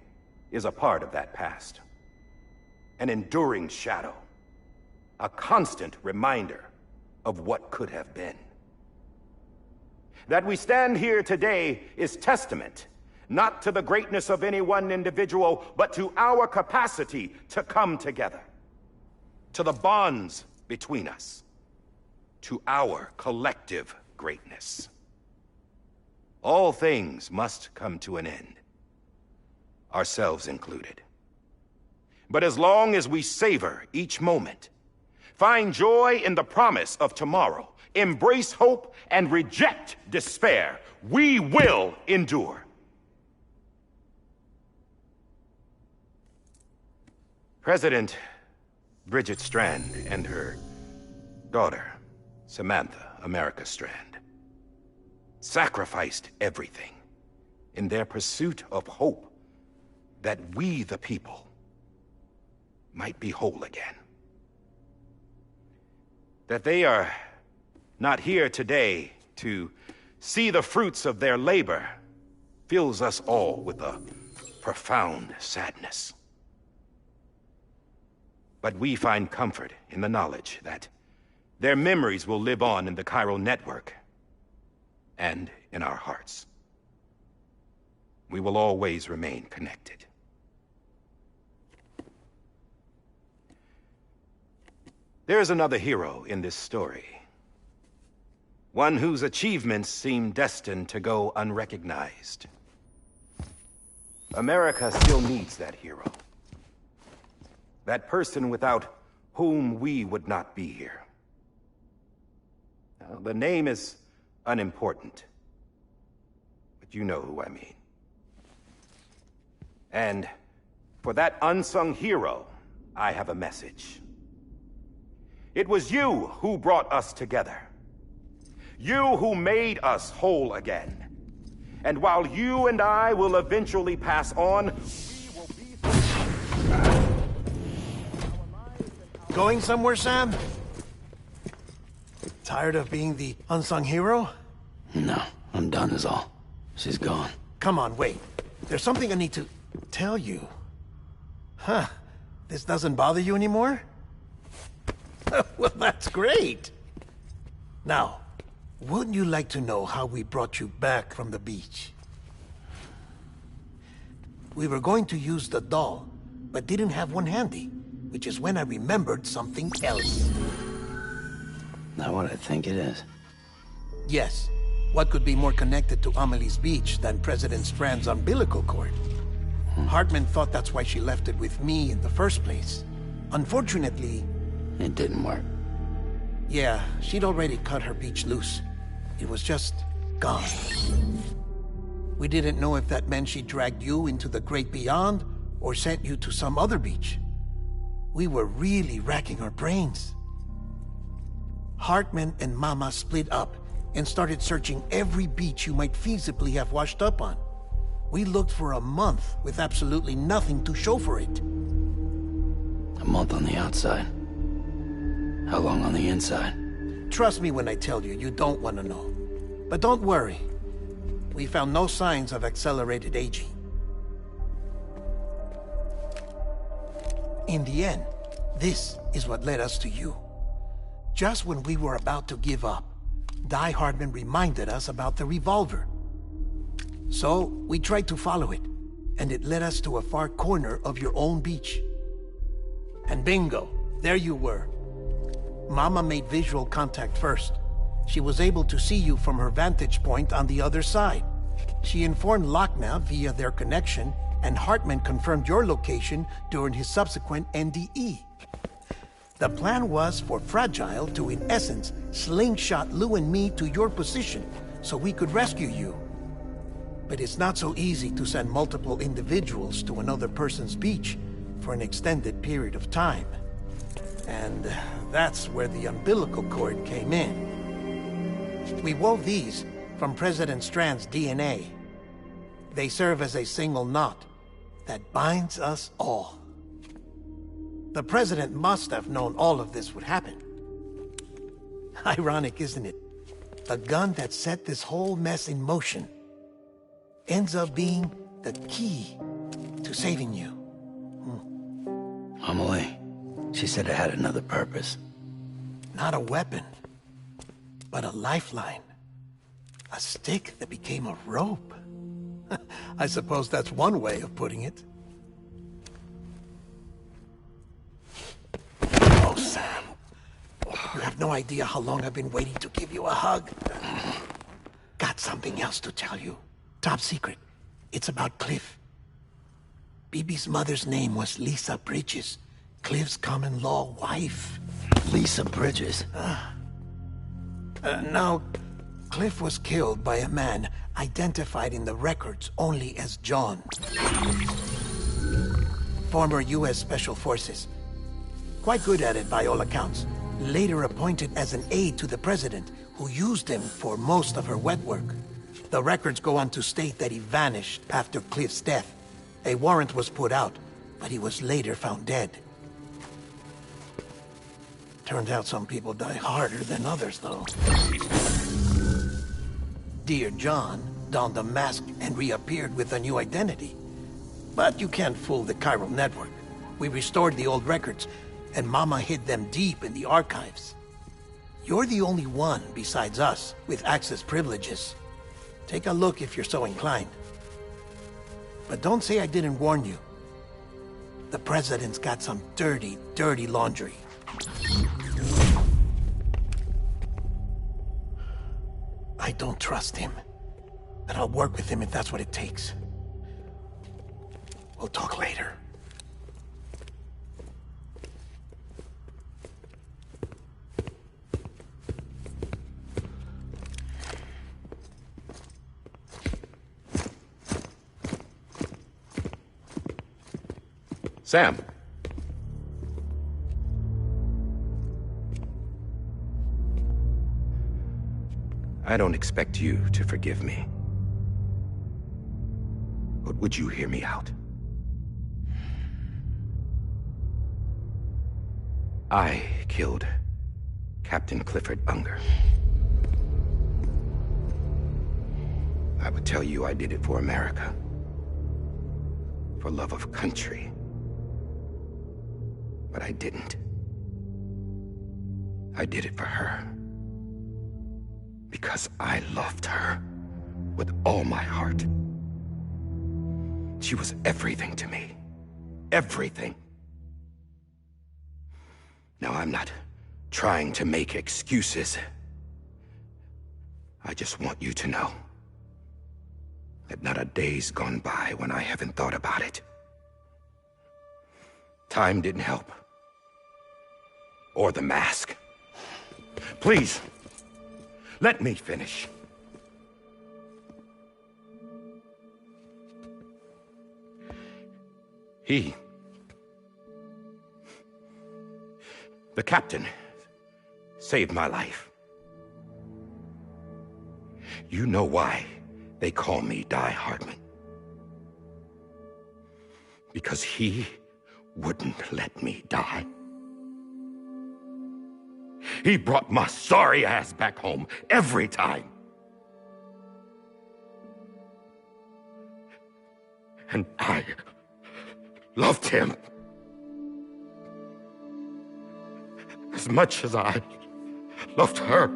is a part of that past. An enduring shadow, a constant reminder of what could have been. That we stand here today is testament, not to the greatness of any one individual, but to our capacity to come together, to the bonds between us, to our collective greatness. All things must come to an end, ourselves included. But as long as we savor each moment, find joy in the promise of tomorrow, embrace hope, and reject despair, we will endure. President Bridget Strand and her daughter, Samantha America Strand, sacrificed everything in their pursuit of hope that we, the people, might be whole again. That they are not here today to see the fruits of their labor fills us all with a profound sadness. But we find comfort in the knowledge that their memories will live on in the chiral network and in our hearts. We will always remain connected. There is another hero in this story. One whose achievements seem destined to go unrecognized. America still needs that hero. That person without whom we would not be here. Now, the name is unimportant, but you know who I mean. And for that unsung hero, I have a message. It was you who brought us together. You who made us whole again. And while you and I will eventually pass on, we will be... Going somewhere, Sam? Tired of being the unsung hero? No, I'm done is all. She's gone. Come on, wait. There's something I need to tell you. Huh. This doesn't bother you anymore? Well, that's great. Now, wouldn't you like to know how we brought you back from the beach? We were going to use the doll, but didn't have one handy, which is when I remembered something else. Not what I think it is. Yes. What could be more connected to Amelie's beach than President Strand's umbilical cord? Hartman thought that's why she left it with me in the first place. Unfortunately... It didn't work. Yeah, she'd already cut her beach loose. It was just gone. We didn't know if that meant she dragged you into the great beyond, or sent you to some other beach. We were really racking our brains. Hartman and Mama split up and started searching every beach you might feasibly have washed up on. We looked for a month with absolutely nothing to show for it. A month on the outside. How long on the inside? Trust me when I tell you, you don't want to know. But don't worry. we found no signs of accelerated aging. In the end, this is what led us to you. Just when we were about to give up, Die Hardman reminded us about the revolver. So, we tried to follow it, and it led us to a far corner of your own beach. And bingo, there you were. Mama made visual contact first. She was able to see you from her vantage point on the other side. She informed Lockna via their connection, and Hartman confirmed your location during his subsequent NDE. The plan was for Fragile to, in essence, slingshot Lou and me to your position so we could rescue you. But it's not so easy to send multiple individuals to another person's beach for an extended period of time. And that's where the umbilical cord came in. We wove these from President Strand's DNA. They serve as a single knot that binds us all. The President must have known all of this would happen. Ironic, isn't it? The gun that set this whole mess in motion ends up being the key to saving you. Amelie, she said it had another purpose. Not a weapon, but a lifeline. A stick that became a rope. I suppose that's one way of putting it. Oh, Sam. You have no idea how long I've been waiting to give you a hug. Got something else to tell you. Top secret. It's about Cliff. Bibi's mother's name was Lisa Bridges, Cliff's common-law wife. Lisa Bridges? Now, Cliff was killed by a man identified in the records only as John. Former U.S. Special Forces. Quite good at it by all accounts. Later appointed as an aide to the President, who used him for most of her wet work. The records go on to state that he vanished after Cliff's death. A warrant was put out, but he was later found dead. Turns out some people die harder than others, though. Dear John donned a mask and reappeared with a new identity. But you can't fool the chiral network. We restored the old records, and Mama hid them deep in the archives. You're the only one, besides us, with access privileges. Take a look if you're so inclined. But don't say I didn't warn you. The President's got some dirty, dirty laundry. I don't trust him, but I'll work with him if that's what it takes. We'll talk later. Sam. I don't expect you to forgive me. But would you hear me out? I killed Captain Clifford Unger. I would tell you I did it for America. For love of country. But I didn't. I did it for her. Because I loved her with all my heart. She was everything to me. Everything. Now, I'm not trying to make excuses. I just want you to know that not a day's gone by when I haven't thought about it. Time didn't help. Or the mask. Please, let me finish. The captain, saved my life. You know why they call me Die Hardman. Because he wouldn't let me die. He brought my sorry ass back home every time. And I loved him as much as I loved her.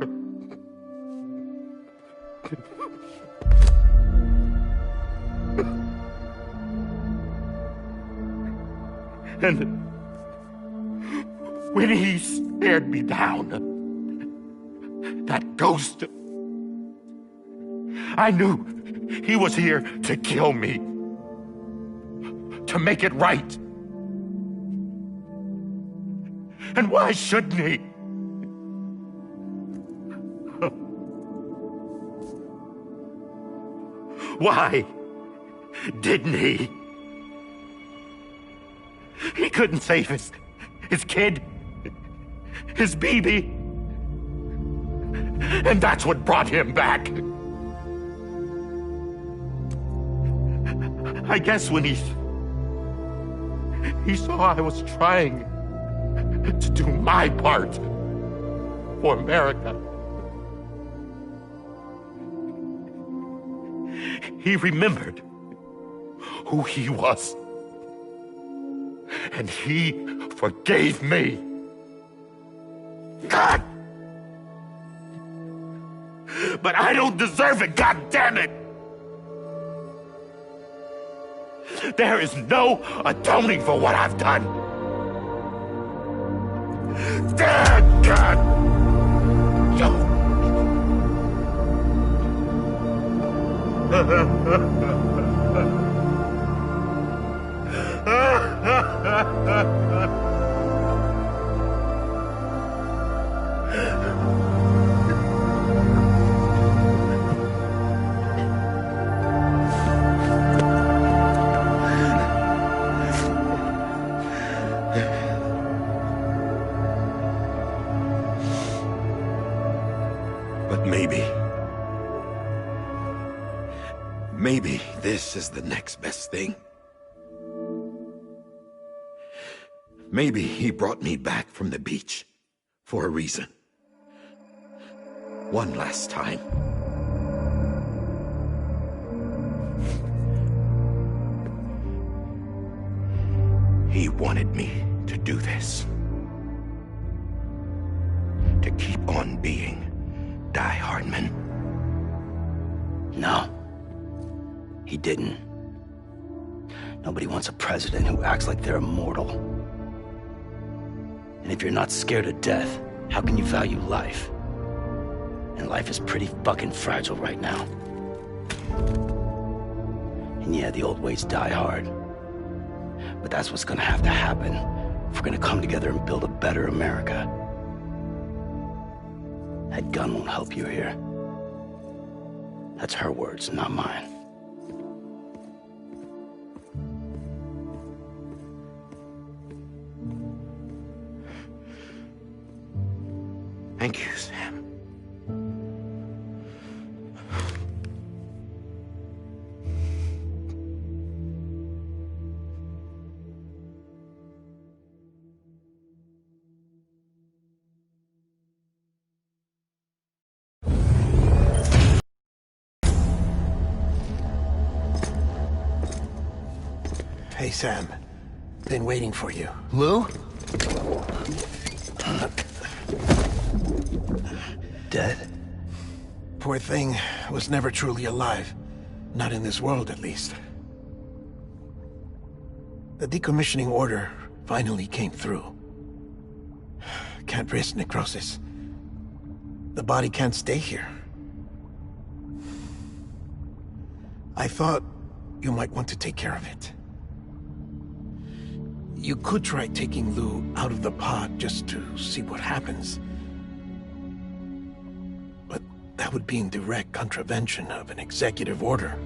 And when he stared me down, that ghost, I knew he was here to kill me, to make it right. And why shouldn't he? Why didn't he? He couldn't save his kid, his baby. And that's what brought him back. I guess when he saw I was trying to do my part for America, he remembered who he was. And he forgave me. God! But I don't deserve it, God damn it! There is no atoning for what I've done. Damn, God! But maybe this is the next best thing. Maybe he brought me back from the beach for a reason. One last time. He wanted me to do this. To keep on being Die Hardman. No. He didn't. Nobody wants a president who acts like they're immortal. And if you're not scared of death, how can you value life? And life is pretty fucking fragile right now. And yeah, the old ways die hard. But that's what's gonna have to happen if we're gonna come together and build a better America. That gun won't help you here. That's her words, not mine. Thank you, Sam. Hey, Sam. Been waiting for you. Lou? Dead? Poor thing was never truly alive. Not in this world, at least. The decommissioning order finally came through. Can't risk necrosis. The body can't stay here. I thought you might want to take care of it. You could try taking Lou out of the pod just to see what happens. But that would be in direct contravention of an executive order.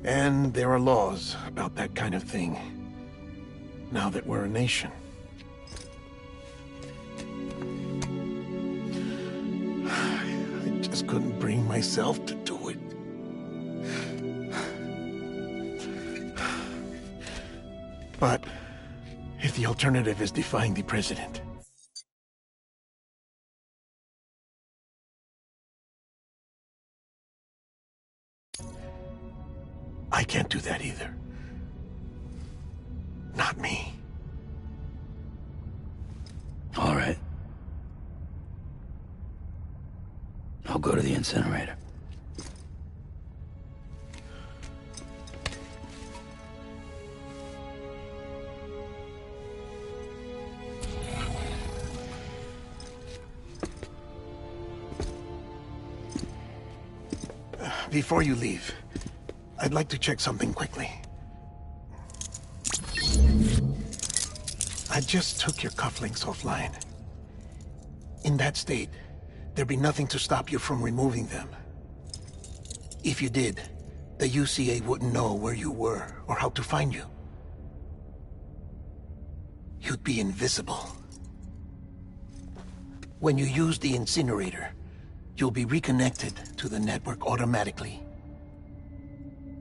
And there are laws about that kind of thing, now that we're a nation. I just couldn't bring myself to do it. But if the alternative is defying the president, I can't do that either. Not me. All right. I'll go to the incinerator. Before you leave, I'd like to check something quickly. I just took your cufflinks offline. In that state, there'd be nothing to stop you from removing them. If you did, the UCA wouldn't know where you were or how to find you. You'd be invisible. When you use the incinerator, you'll be reconnected to the network automatically.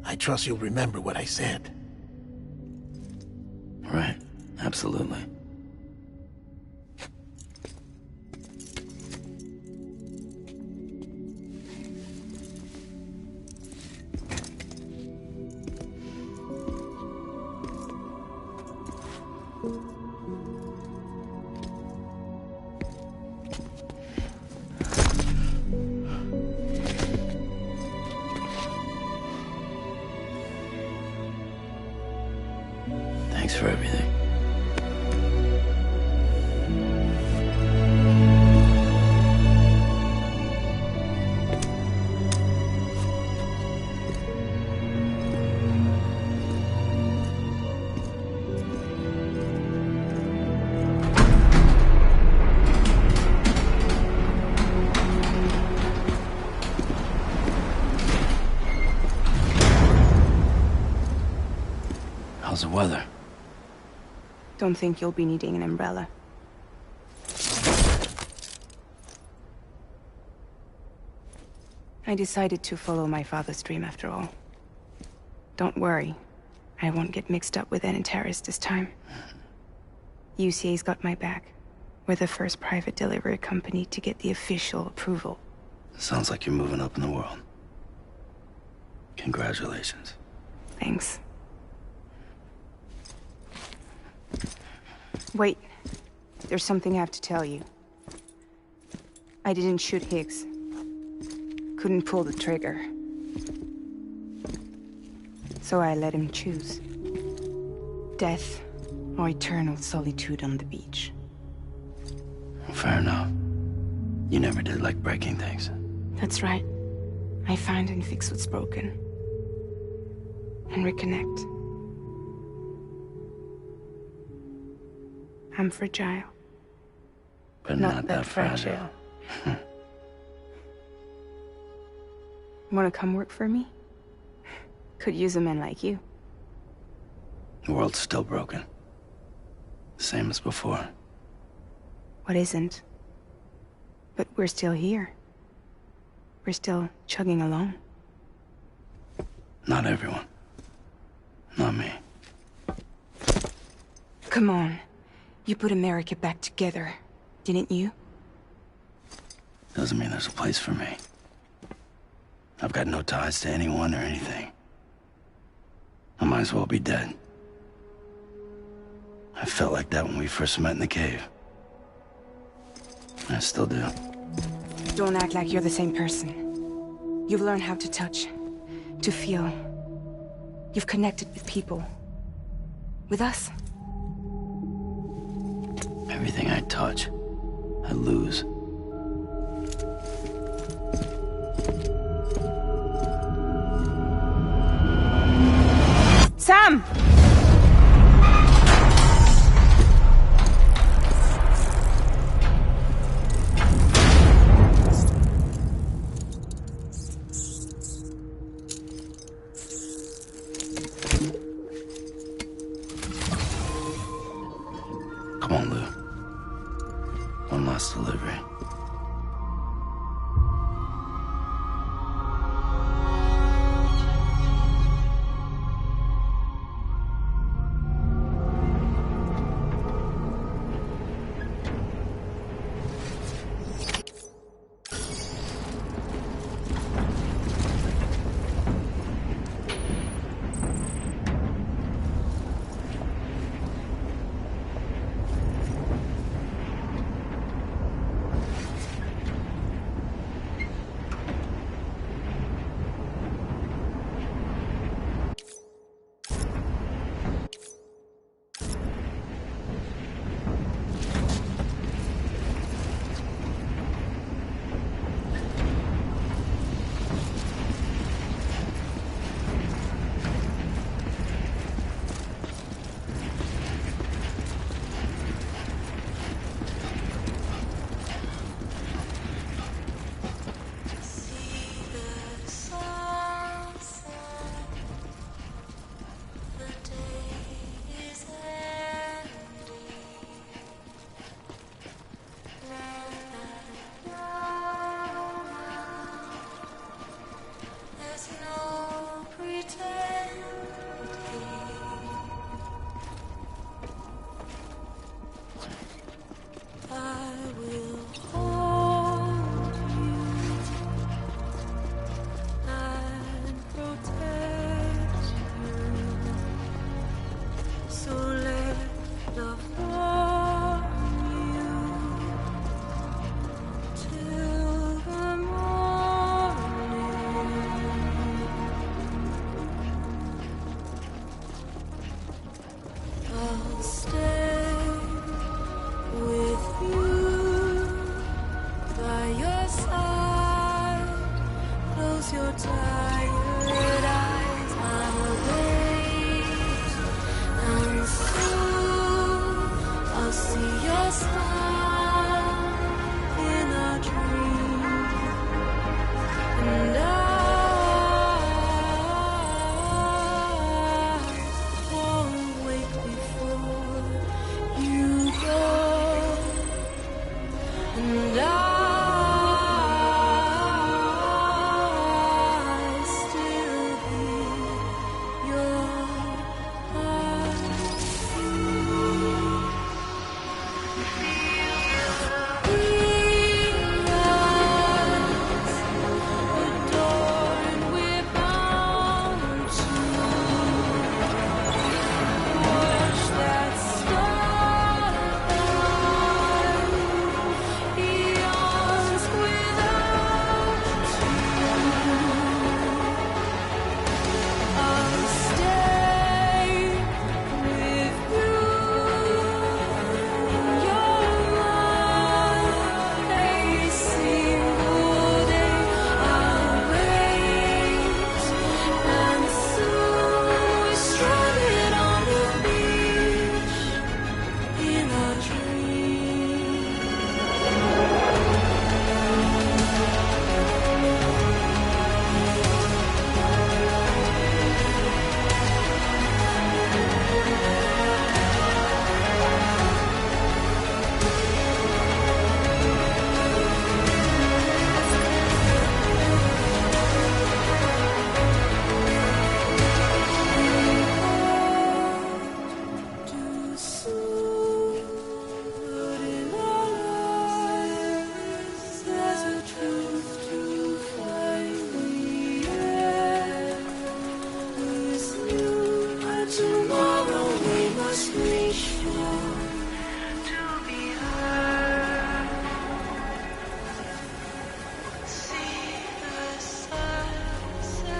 I trust you'll remember what I said. Right. Absolutely. Thanks for everything. How's the weather? Don't think you'll be needing an umbrella. I decided to follow my father's dream after all. Don't worry. I won't get mixed up with any terrorists this time. UCA's got my back. We're the first private delivery company to get the official approval. Sounds like you're moving up in the world. Congratulations. Thanks. Wait. There's something I have to tell you. I didn't shoot Higgs. Couldn't pull the trigger. So I let him choose. Death or eternal solitude on the beach. Fair enough. You never did like breaking things. That's right. I find and fix what's broken. And reconnect. I'm fragile. But not that fragile. Wanna come work for me? Could use a man like you. The world's still broken. Same as before. What isn't? But we're still here. We're still chugging along. Not everyone. Not me. Come on. You put America back together, didn't you? Doesn't mean there's a place for me. I've got no ties to anyone or anything. I might as well be dead. I felt like that when we first met in the cave. I still do. Don't act like you're the same person. You've learned how to touch, to feel. You've connected with people. With us. Everything I touch, I lose. Sam! Come on, Lou. One last delivery. close your tired eyes, I'll wait, and soon I'll see your smile in a dream, and I won't wake before you go, and I'll still be your adorned with bounty, watch that starlight eons without you. I'll stay with you in your mind, a single day. I'll wait, and soon we're stranded on the beach in a dream. Too soon, but in our lives there's a truth to find. The end is new, but tomorrow we must reach for to be heard. See the sunset.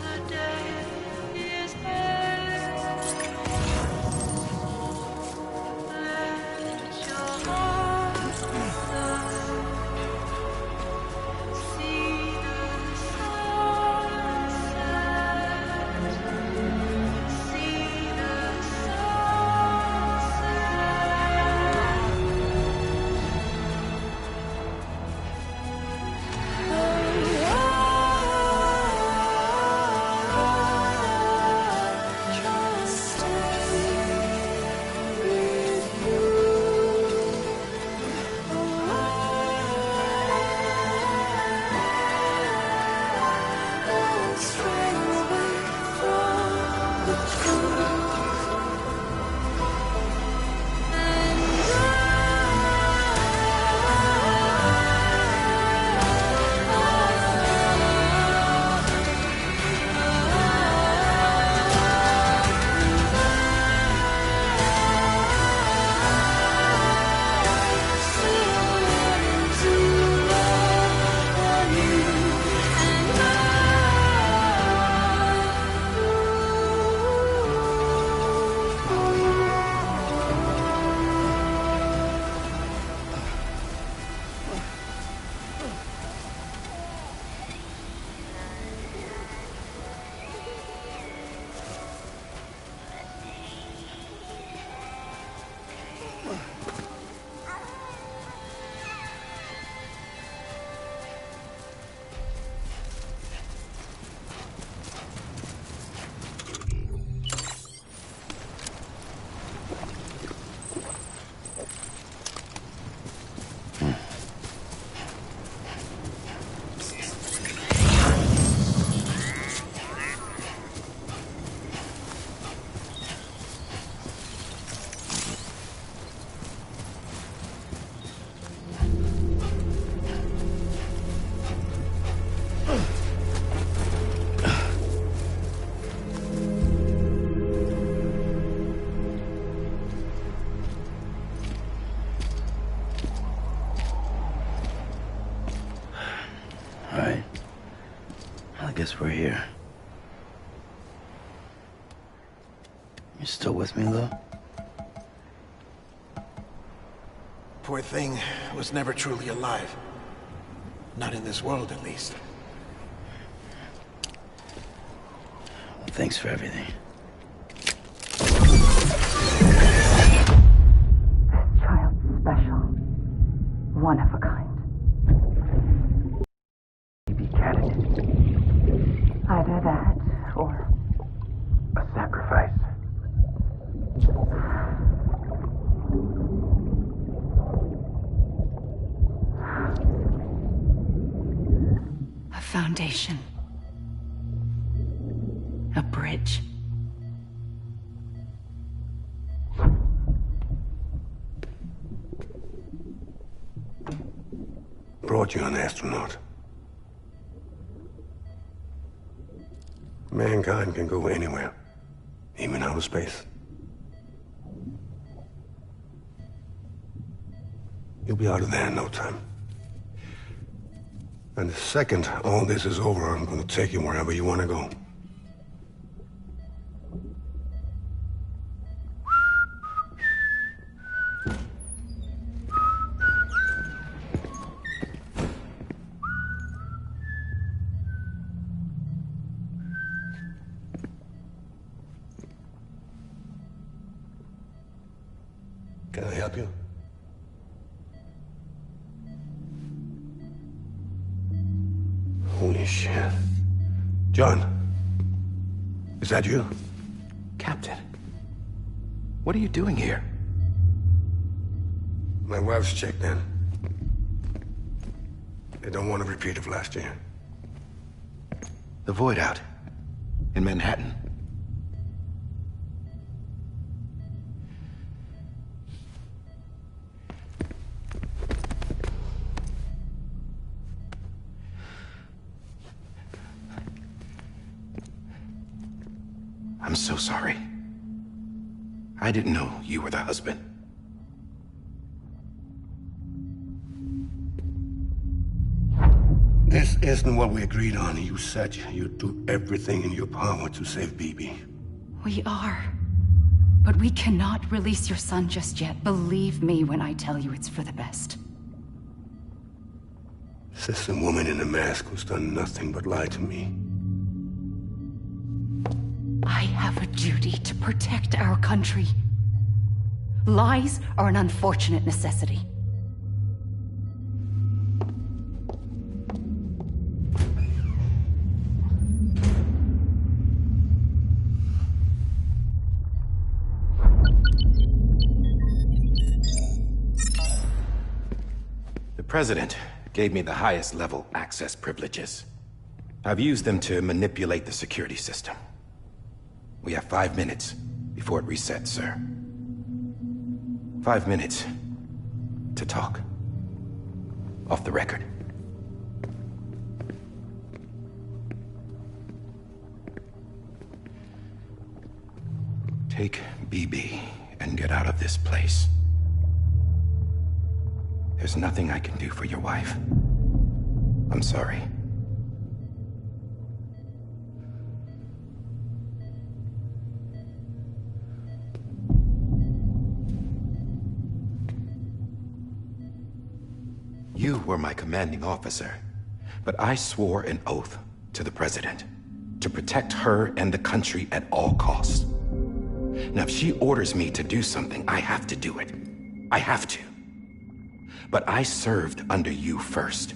The day is here. Let your heart see the sunset. See the guess we're here. You still with me, though? Poor thing was never truly alive. Not in this world, at least. Thanks for everything. Child's special. One of a kind. Baby candidate. Either that, or... A sacrifice. A foundation. A bridge. Brought you an astronaut. Mankind can go anywhere, even outer space. You'll be out of there in no time. And the second all this is over, I'm going to take you wherever you want to go. Can I help you? Holy shit. John, is that you? Captain, what are you doing here? My wife's checked in. They don't want a repeat of last year. The Void Out in Manhattan. I'm so sorry. I didn't know you were the husband. This isn't what we agreed on. You said you'd do everything in your power to save Bibi. We are. But we cannot release your son just yet. Believe me when I tell you it's for the best. This is a woman in a mask who's done nothing but lie to me. I have a duty to protect our country. Lies are an unfortunate necessity. The President gave me the highest level access privileges. I've used them to manipulate the security system. We have 5 minutes before it resets, sir. 5 minutes to talk. Off the record. Take BB and get out of this place. There's nothing I can do for your wife. I'm sorry. You were my commanding officer, but I swore an oath to the President to protect her and the country at all costs. Now, if she orders me to do something, I have to do it. I have to. But I served under you first.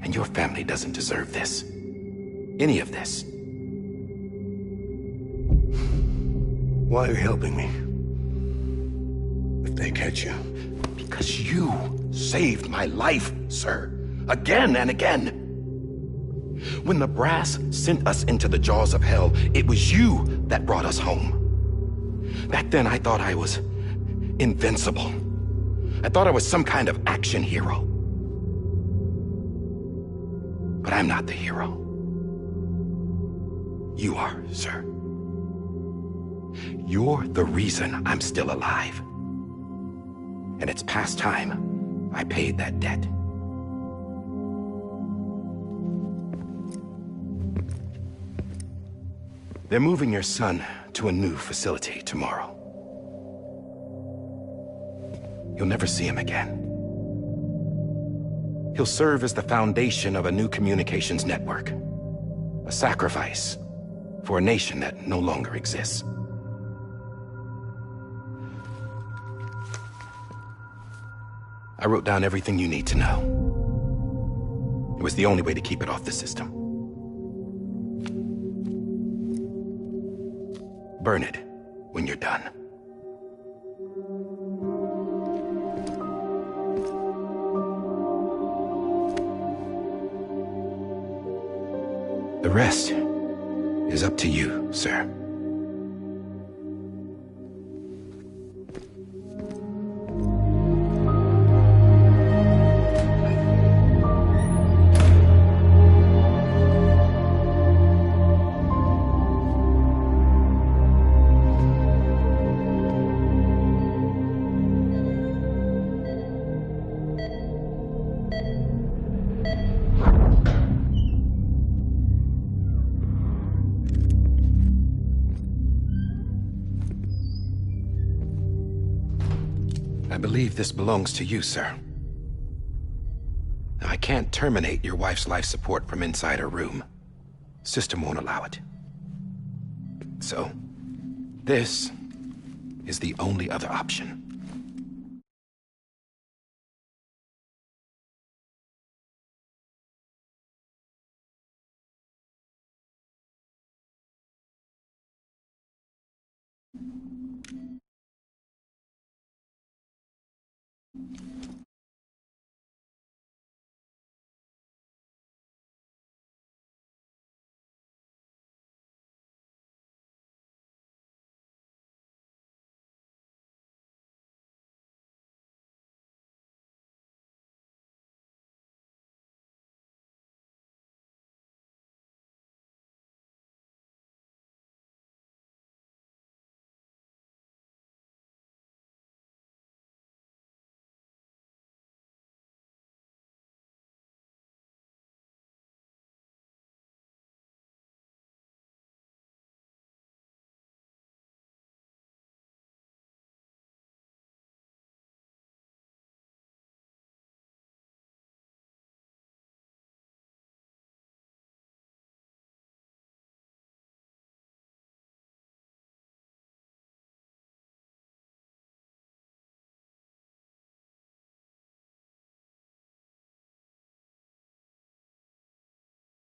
And your family doesn't deserve this. Any of this. Why are you helping me? If they catch you. Because you saved my life, sir. Again and again. When the brass sent us into the jaws of hell, it was you that brought us home. Back then, I thought I was invincible. I thought I was some kind of action hero. But I'm not the hero. You are, sir. You're the reason I'm still alive. And it's past time I paid that debt. They're moving your son to a new facility tomorrow. You'll never see him again. He'll serve as the foundation of a new communications network. A sacrifice for a nation that no longer exists. I wrote down everything you need to know. It was the only way to keep it off the system. Burn it when you're done. The rest is up to you, sir. I believe this belongs to you, sir. Now, I can't terminate your wife's life support from inside her room. System won't allow it. So, this is the only other option.